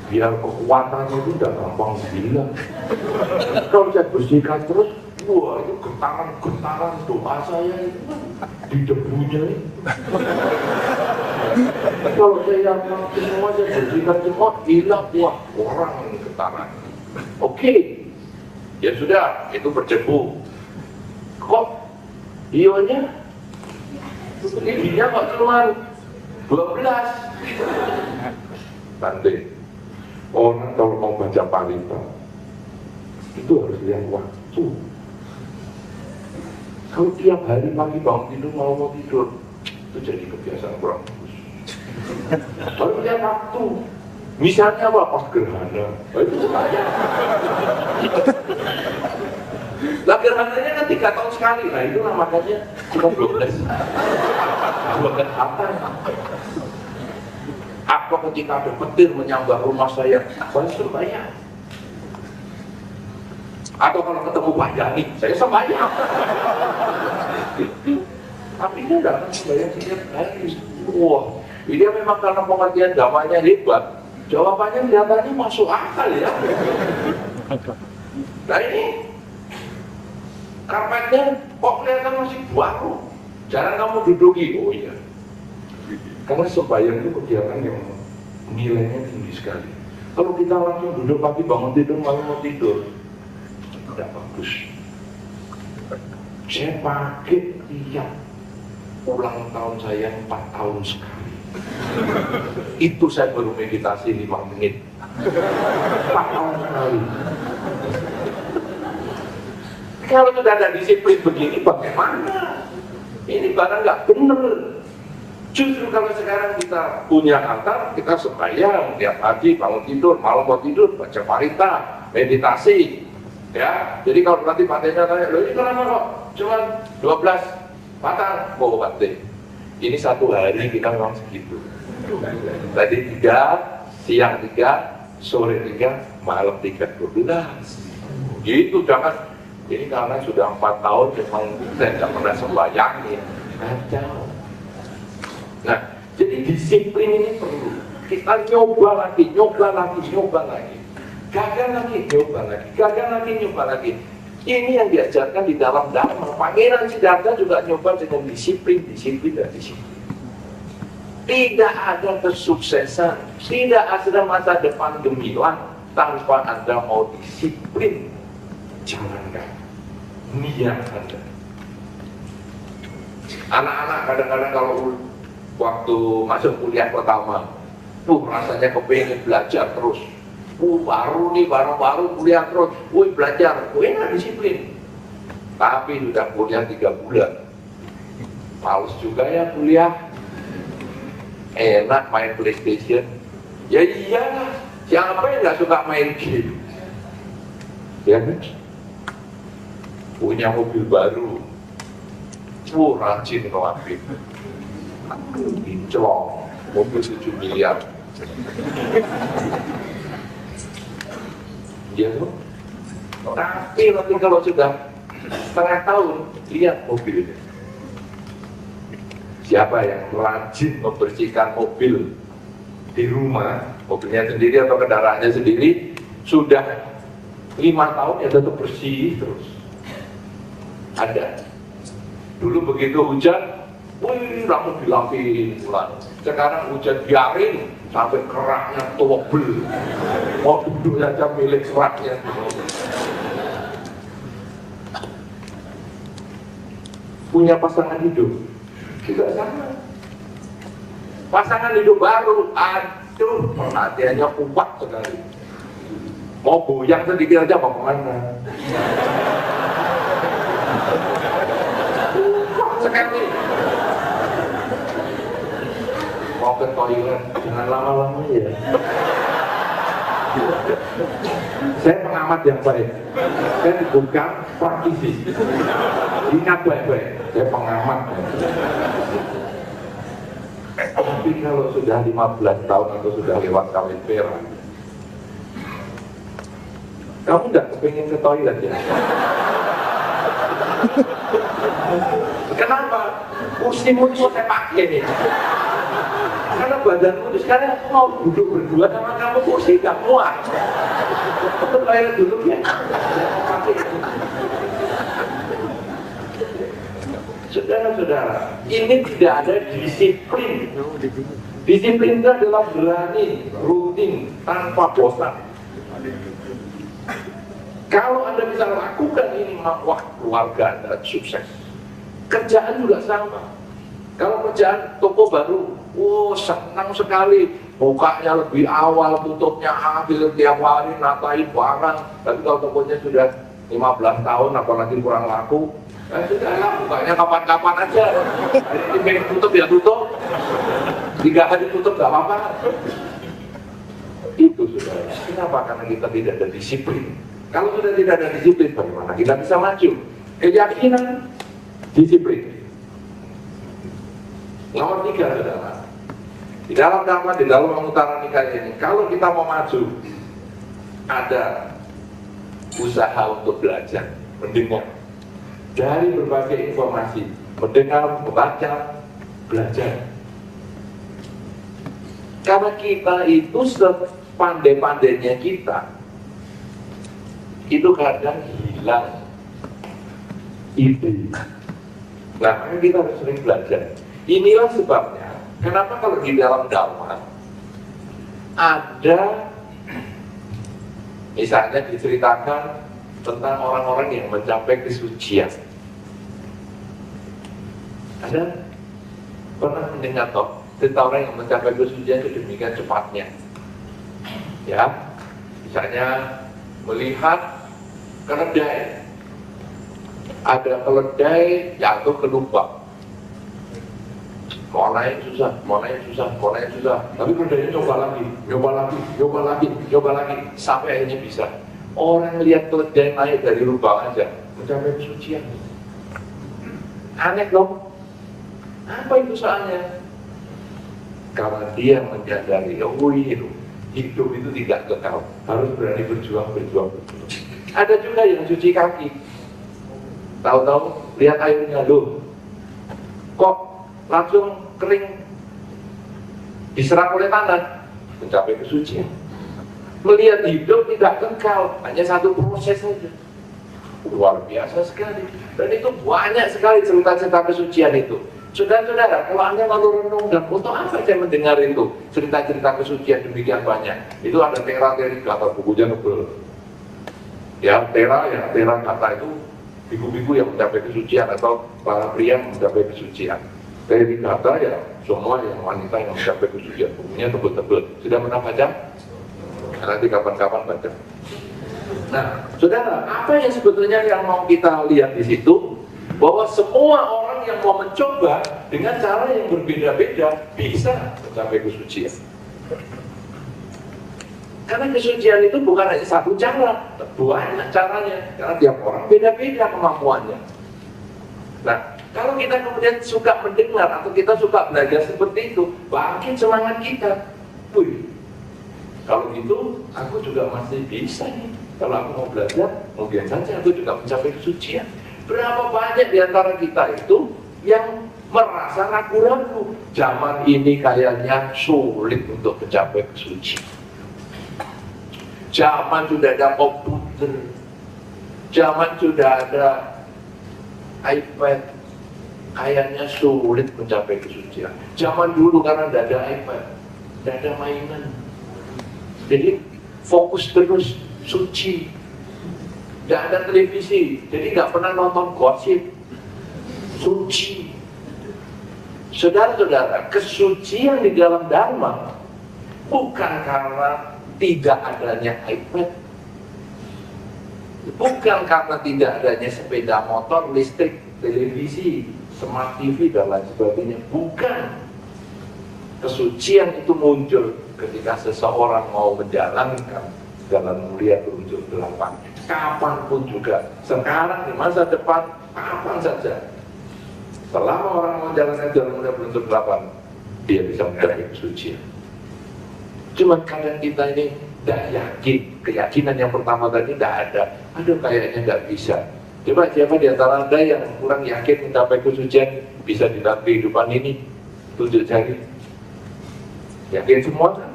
Biar kekuatannya itu udah gampang hilang. Kalau saya bersihkan terus, wah itu getaran doa saya itu di debunya itu. Kalau saya semua saya bersihkan semua, hilang, wah orang getaran. Oke, ya sudah, itu berdebu. Kok ionya? Ininya kok cuma 12. Bante, orang kalau mau baca parita itu harus lihat waktu. Kalau tiap hari pagi bangun tidur mau tidur, itu jadi kebiasaan kurang bagus. Harus lihat waktu. Misalnya apa? Pas gerhana, itu saya. Lah gerhananya kan 3 tahun sekali, nah itu makanya cuma 12. 12 apa? Apa ketika ada petir menyambar rumah saya sembahyang. Atau kalau ketemu Pak Yani, saya sembahyang. Tapi dia tidak akan sembahyang setiap hari. Wah, dia memang karena pengertian damanya hebat. Jawabannya kelihatannya masuk akal ya. Nah ini karpetnya kok kelihatan masih baru. Jarang kamu duduki. Oh iya. Karena sembahyang itu kegiatan yang nilainya tinggi sekali. Kalau kita langsung duduk pagi bangun tidur malam mau tidur, tidak bagus. Saya pakai tiap ulang tahun saya 4 tahun sekali. Itu saya baru meditasi 5 menit. 4 tahun sekali. Kalau sudah ada disiplin begini, bagaimana? Ini barang nggak benar. Justru kalau sekarang kita punya altar, kita sembahyang tiap pagi bangun tidur, malam mau tidur, baca parita, meditasi. Ya, jadi kalau nanti Bantenya tanya, loh ini kenapa kok cuma 12 batang? Oh Bante, ini 1 hari kita memang segitu. Tadi 3, siang 3, sore 3, malam 3, 12. Gitu, jangan. Ini karena sudah 4 tahun memang saya tidak pernah sembahyangin. Kacau. Nah, jadi disiplin ini perlu. Kita nyoba lagi. Gagal lagi, nyoba lagi. Ini yang diajarkan di dalam Dhamma. Pangeran Siddhartha juga nyoba dengan disiplin. Tidak ada kesuksesan, tidak ada masa depan gemilang tanpa Anda mau disiplin. Jangankan niat Anda. Anak-anak kadang-kadang kalau waktu masuk kuliah pertama, rasanya kepengen belajar terus. Baru kuliah terus, belajar, nggak disiplin. Tapi sudah kuliah 3 bulan. Males juga ya kuliah. Enak main PlayStation. Ya iya, siapa yang nggak suka main game? Ya kan? Punya mobil baru. Rajin ngelapin. Kinclong, mobil 7 miliar. Ya tuh. Tapi nanti kalau sudah setengah tahun, lihat mobil ini. Siapa yang rajin membersihkan mobil di rumah, mobilnya sendiri atau kendaraannya sendiri, sudah 5 tahun ya tetap bersih terus. Ada. Dulu begitu hujan, wih, langsung dilapin bulan. Sekarang hujan biarin sampai keraknya tobel. Mau duduk saja milik keraknya. Punya pasangan hidup juga sama. Pasangan hidup baru, aduh, perhatiannya kuat sekali. Mau goyang sedikit aja mau kemana? Sekali mau ke toilet jangan lama-lama ya. Saya pengamat yang baik, saya bukan praktisi. Ingat baik-baik, saya pengamat. Tapi kalau sudah 15 tahun atau sudah lewat kawin pera, kamu nggak kepingin ke toilet ya? Kenapa? Kursimu itu saya pakai nih. Karena badanmu itu sekarang aku mau duduk berdua sama kamu, kursi gak muat. Aku toilet dulu ya. Saudara-saudara, ini tidak ada disiplin. Disiplin itu adalah berani, rutin, tanpa bosan. Kalau Anda bisa lakukan ini, wah, keluarga Anda sukses. Kerjaan juga sama. Kalau kerjaan toko baru, senang sekali. Bukanya lebih awal, tutupnya akhir, tiap hari natain barang. Tapi kalau tokonya sudah 15 tahun, apalagi kurang laku, sudah lah, bukanya kapan-kapan aja. Hari ini pengen tutup ya tutup. 3 hari tutup gak apa-apa. Itu sudah. Kenapa? Karena kita tidak ada disiplin. Kalau sudah tidak ada disiplin, bagaimana kita bisa maju? Keyakinan, disiplin. Nomor 3, saudara. Di dalam dakwah, di dalam pemutaran nikah ini, kalau kita mau maju, ada usaha untuk belajar, mendengar dari berbagai informasi, mendengar, membaca, belajar. Karena kita itu sepandai-pandainya kita, itu kadang hilang ide. Nah, makanya kita harus sering belajar. Inilah sebabnya kenapa kalau di dalam dakwah ada, misalnya diceritakan tentang orang-orang yang mencapai kesucian. Ada pernah mendengar toh tentang orang yang mencapai kesucian itu demikian cepatnya? Ya, misalnya melihat keledai, ada keledai jatuh ke lubang, mau naik susah, tapi keledainya coba lagi, sampai akhirnya bisa. Orang lihat keledai naik dari lubang aja, mencapai kesucian. Aneh dong. Apa itu soalnya? Karena dia menyadari, hidup itu tidak kekal, harus berani berjuang. Ada juga yang cuci kaki, tahu-tahu lihat airnya, kok langsung kering, diserap oleh tanah, mencapai kesucian. Melihat hidup tidak kekal, hanya satu proses saja. Luar biasa sekali. Dan itu banyak sekali cerita-cerita kesucian itu. Saudara-saudara, kalau Anda lalu renung dan untuk apa saya mendengar itu cerita-cerita kesucian demikian banyak? Itu ada tera-teri kata, bukunya tebel. Ya, tera kata itu biku-biku yang mencapai kesucian atau para pria yang mencapai kesucian. Teri kata ya semua yang wanita yang mencapai kesucian, bukunya tebel-tebel. Sudah pernah baca? Nanti kapan-kapan baca. Nah, saudara, apa yang sebetulnya yang mau kita lihat di situ? Bahwa semua orang yang mau mencoba dengan cara yang berbeda-beda bisa mencapai kesucian. Karena kesucian itu bukan hanya satu cara, banyak caranya. Karena tiap orang beda-beda kemampuannya. Nah, kalau kita kemudian suka mendengar atau kita suka belajar seperti itu, makin semangat kita. Wih, kalau gitu aku juga masih bisa nih. Kalau aku mau belajar, mungkin saja aku juga mencapai kesucian. Berapa banyak di antara kita itu yang merasa ragu-ragu. Zaman ini kayaknya sulit untuk mencapai kesucian. Zaman sudah ada komputer, zaman sudah ada iPad, kayaknya sulit mencapai kesucian. Zaman dulu karena tidak ada iPad, tidak ada mainan. Jadi fokus terus, suci. Tidak ada televisi, jadi nggak pernah nonton gosip. Suci. Saudara-saudara, kesucian di dalam Dharma bukan karena tidak adanya iPad, bukan karena tidak adanya sepeda motor, listrik, televisi, smart TV, dan lain sebagainya. Bukan. Kesucian itu muncul ketika seseorang mau menjalankan jalan mulia berunsur 8. Kapanpun juga, sekarang, di masa depan, kapan saja. Selama orang menjalankan jalan mulia berunsur 8, dia bisa mencapai kesucian. Cuma kadang kita ini tidak yakin, keyakinan yang pertama tadi tidak ada. Aduh, kayaknya nggak bisa. Coba siapa di antara Anda yang kurang yakin mencapai kesucian bisa di dalam kehidupan ini? Tunjuk jari. Yakin semua kan?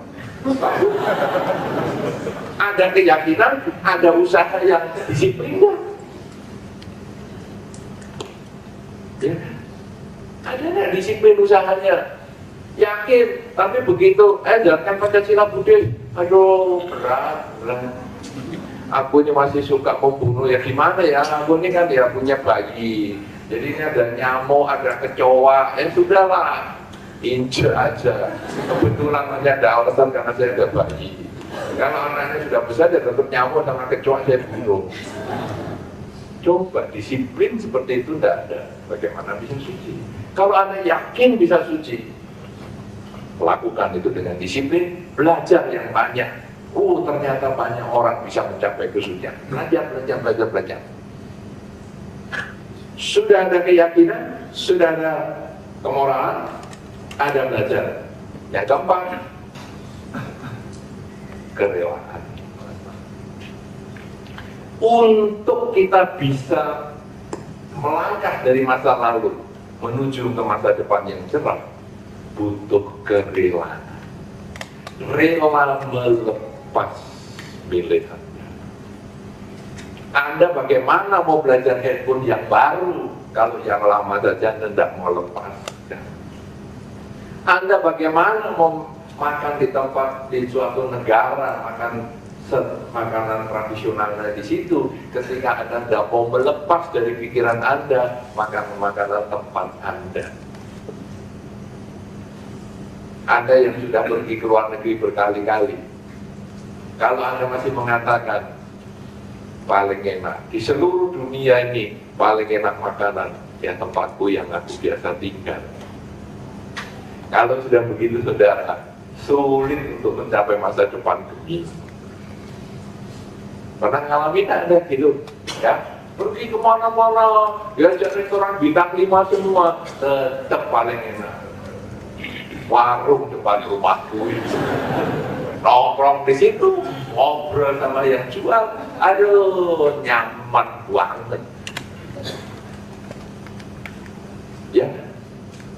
Ada keyakinan, ada usaha yang disiplin kan? Ya. Ada nggak disiplin usahanya? Yakin, tapi begitu jalankan Pancasila Budi, aduh berat. Aku ini masih suka membunuh, ya gimana ya? Aku ini kan ya punya bayi, jadi ini ada nyamuk, ada kecoa, sudahlah, injek aja. Kebetulan aja ada alasan karena saya ada bayi. Kalau anaknya sudah besar, ya tetap nyamuk sama kecoa saya bunuh. Coba disiplin seperti itu tidak ada. Bagaimana bisa suci? Kalau Anda yakin bisa suci, lakukan itu dengan disiplin, belajar yang banyak. Ternyata banyak orang bisa mencapai kesucian. Belajar. Sudah ada keyakinan, sudah ada kemoralan, ada belajar. Yang keempat, kerelaan. Untuk kita bisa melangkah dari masa lalu menuju ke masa depan yang cerah, butuh kerelaan. Rela melepas pilihan. Anda bagaimana mau belajar handphone yang baru kalau yang lama saja tidak mau lepaskan? Anda bagaimana mau makan di tempat di suatu negara, makan makanan tradisionalnya di situ, ketika Anda tidak mau melepas dari pikiran Anda makan makanan tempat Anda? Anda yang sudah pergi ke luar negeri berkali-kali, kalau Anda masih mengatakan paling enak di seluruh dunia ini, paling enak makanan ya tempatku yang aku biasa tinggal. Kalau sudah begitu, saudara, sulit untuk mencapai masa depan gembira. Pernah ngalamin Anda gitu, ya? Pergi kemana-mana, diajak restoran bintang 5 semua, tetap paling enak. Warung depan rumahku, nongkrong di situ, ngobrol sama yang jual, aduh nyaman banget. Ya,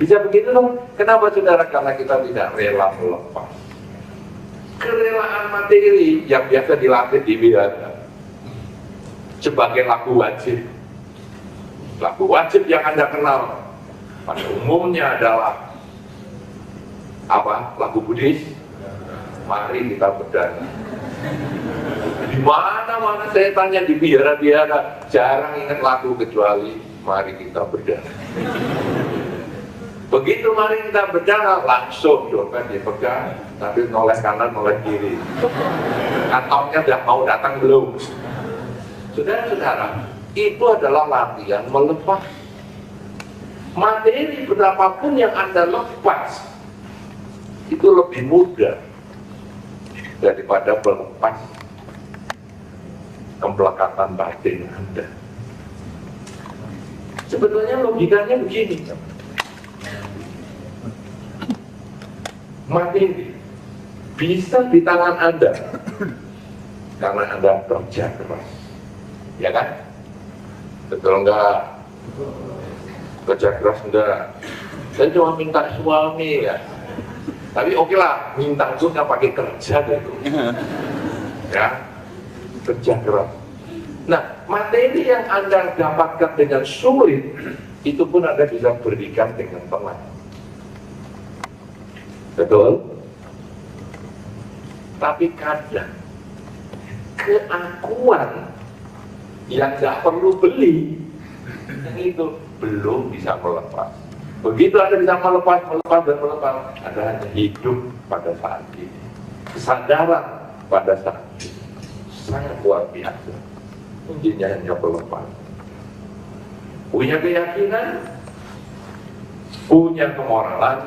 bisa begitu dong. Kenapa saudara? Karena kita tidak rela melepas. Kerelaan materi yang biasa dilatih di wihara sebagai laku wajib. Laku wajib yang Anda kenal pada umumnya adalah apa? Laku Buddhis. Mari kita berdana. Di mana-mana saya tanya di biara-biara, jarang ingat lagu kecuali mari kita berdana. Begitu mari kita berdana, langsung dompet dipegang, tapi noleh kanan, noleh kiri. Kantongnya udah mau datang belum? Saudara-saudara, itu adalah latihan melepas. Materi berapapun yang Anda lepas, itu lebih mudah daripada melepas kepelekatan batin Anda. Sebetulnya logikanya begini, materi bisa di tangan Anda karena Anda kerja keras, ya kan? Betul enggak? Kerja keras enggak? Saya cuma minta suami ya, tapi oke lah, minta itu nggak pakai kerja gitu, ya, kerja keras. Nah, materi yang Anda dapatkan dengan sulit, itu pun Anda bisa berikan dengan tenang. Betul? Tapi kadang keakuan yang nggak perlu beli, yang itu belum bisa melepas. Begitu Anda bisa melepas, Anda hanya hidup pada saat ini. Kesadaran pada saat ini sangat luar biasa. Kuncinya hanya melepas. Punya keyakinan, punya kemoralan,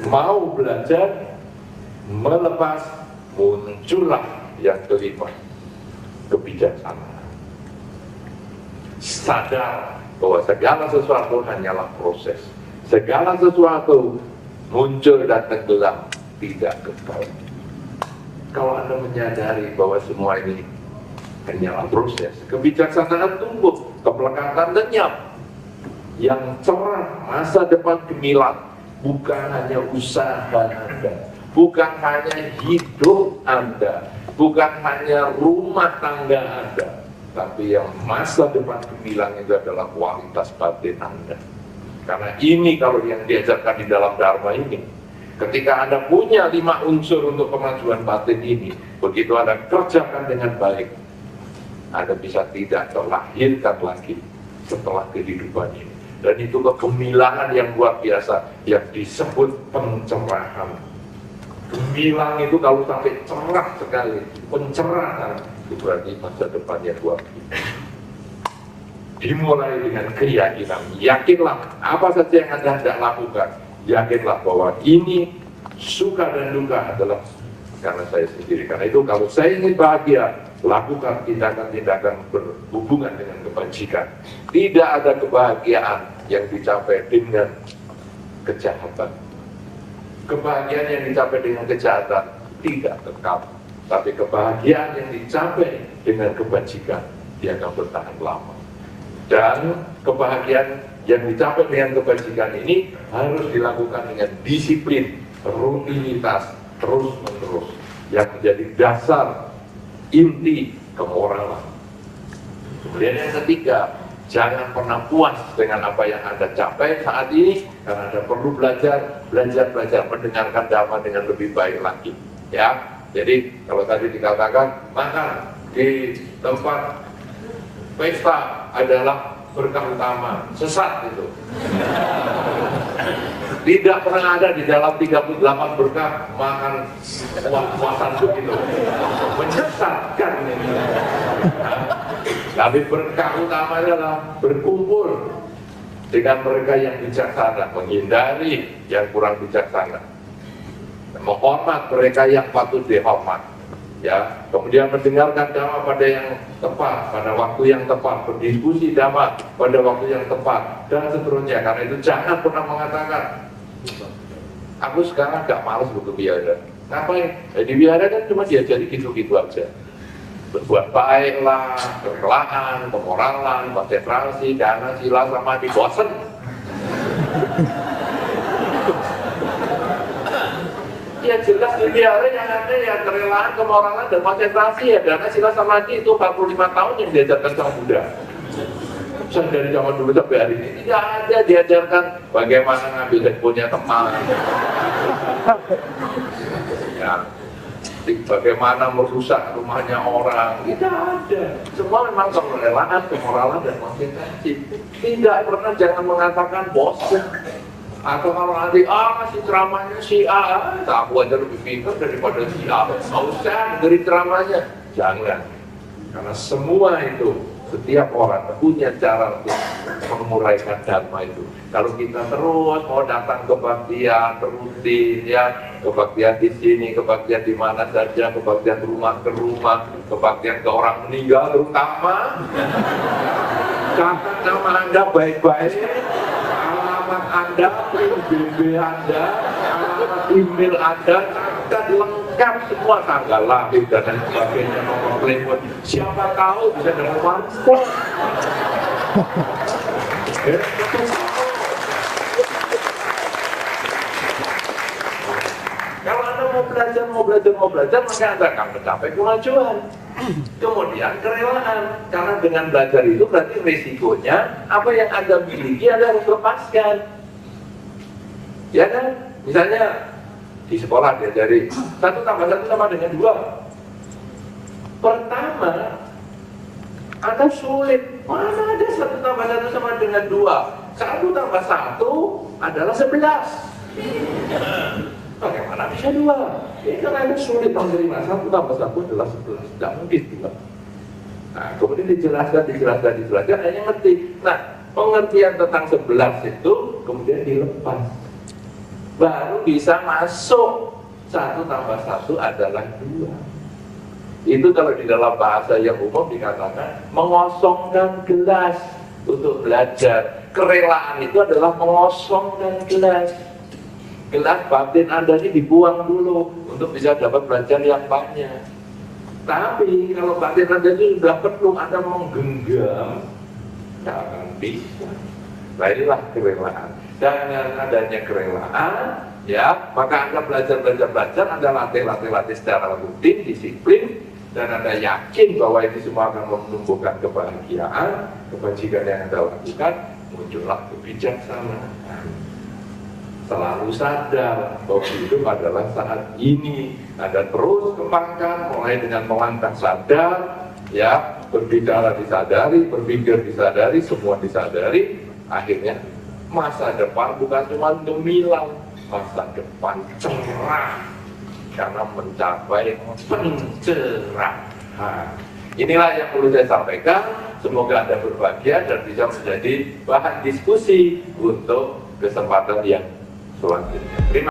mau belajar, melepas, muncullah yang kelima, kebijaksanaan. Sadar bahwa segala sesuatu hanyalah proses. Segala sesuatu muncul dan tenggelam, tidak kekal. Kalau Anda menyadari bahwa semua ini hanyalah proses, kebijaksanaan tumbuh, kepelekatan lenyap, yang cerah, masa depan gemilang, bukan hanya usaha Anda, bukan hanya hidup Anda, bukan hanya rumah tangga Anda, tapi yang masa depan gemilang itu adalah kualitas batin Anda. Karena ini kalau yang diajarkan di dalam Dharma ini, ketika Anda punya 5 unsur untuk kemajuan batin ini, begitu Anda kerjakan dengan baik, Anda bisa tidak terlahirkan lagi setelah kehidupan ini. Dan itu kegemilangan yang luar biasa yang disebut pencerahan. Gemilang itu kalau sampai cerah sekali, pencerahan, itu berarti masa depan yang luar biasa. Dimulai dengan keyakinan, yakinlah apa saja yang Anda hendak lakukan, yakinlah bahwa ini suka dan duka adalah karena saya sendiri. Karena itu kalau saya ingin bahagia, lakukan tindakan-tindakan berhubungan dengan kebajikan. Tidak ada kebahagiaan yang dicapai dengan kejahatan. Kebahagiaan yang dicapai dengan kejahatan tidak kekal. Tapi kebahagiaan yang dicapai dengan kebajikan, dia akan bertahan lama. Dan kebahagiaan yang dicapai dengan kebajikan ini harus dilakukan dengan disiplin, rutinitas, terus-menerus, yang menjadi dasar inti kemoralan. Kemudian yang ketiga, jangan pernah puas dengan apa yang Anda capai saat ini, karena Anda perlu belajar, mendengarkan Dhamma dengan lebih baik lagi. Ya, jadi kalau tadi dikatakan makan di tempat pesta adalah berkah utama, sesat itu. Tidak pernah ada di dalam 38 berkah makan puas-puasan begitu, menyesatkan ini. Tapi berkah utama adalah berkumpul dengan mereka yang bijaksana, menghindari yang kurang bijaksana, menghormat mereka yang patut dihormat, ya. Kemudian mendengarkan Dhamma pada yang tepat, pada waktu yang tepat, berdiskusi Dhamma pada waktu yang tepat, dan seterusnya. Karena itu jangan pernah mengatakan, aku sekarang gak malas buku biara. Ngapain? Di biara kan cuma diajari gitu-gitu aja. Berbuat baiklah, kerelaan, kemoralan, konsentrasi, dana, sila, sama bosen. Ya jelas di biara yang ada ya kerelaan, kemoralan, dan konsentrasi, ya dana, sila, samadhi itu 45 tahun yang diajarkan sama Buddha. Dari zaman dulu sampai hari ini tidak ada diajarkan bagaimana ngambil handphonenya teman, ya, bagaimana merusak rumahnya orang, tidak ada. Semua memang kerelaan, kemoralan, dan konsentrasi. Tidak pernah, jangan mengatakan bosan. Atau kalau nanti masih ceramahnya si A, aku aja lebih pintar daripada si A, nggak usah dari ceramahnya, jangan. Karena semua itu, setiap orang punya cara untuk menguraikan dharma itu. Kalau kita terus mau datang kebaktian rutin, ya, kebaktian di sini, kebaktian di mana saja, kebaktian rumah ke rumah, kebaktian ke orang meninggal terutama, catat nama Anda baik-baik, alamat Anda, BB Anda, alamat email Anda, catat lengkap semua, tanggal lahir dan lain sebagainya, nomor telepon. Siapa tahu bisa dengan WhatsApp. Kalau Anda mau belajar, maka Anda akan mencapai kemajuan. Kemudian kerelaan, karena dengan belajar itu berarti risikonya apa yang Anda miliki Anda harus lepaskan. Ya kan? Misalnya di sekolah diajari 1 tambah 1 sama dengan 2. Pertama, Anda sulit. Mana ada 1 tambah 1 sama dengan 2? 1 tambah 1 adalah 11. Bagaimana bisa 2? Ini kan Anda sulit menerima 1 tambah 1 adalah 11. Tidak mungkin juga. Nah, kemudian dijelaskan, hanya ngerti. Nah, pengertian tentang 11 itu kemudian dilepas. Baru bisa masuk 1 tambah 1 adalah 2. Itu kalau di dalam bahasa yang umum dikatakan mengosongkan gelas untuk belajar. Kerelaan itu adalah mengosongkan gelas. Gelas batin Anda ini dibuang dulu untuk bisa dapat belajar yang banyak. Tapi kalau batin Anda itu sudah penuh, Anda menggenggam, tidak akan bisa. Nah, inilah kerelaan. Dengan adanya kerelaan, ya, maka Anda belajar, Anda latih secara rutin, disiplin, dan Anda yakin bahwa ini semua akan menumbuhkan kebahagiaan, kebajikan yang Anda lakukan, muncullah kebijaksanaan. Selalu sadar bahwa hidup adalah saat ini. Anda terus kembangkan, mulai dengan melangkah sadar, ya, berbicara disadari, berpikir disadari, semua disadari, akhirnya masa depan bukan cuma gemilang, masa depan cerah karena mencapai pencerahan. Inilah yang perlu saya sampaikan. Semoga Anda berbahagia dan bisa menjadi bahan diskusi untuk kesempatan yang selanjutnya. Terima kasih.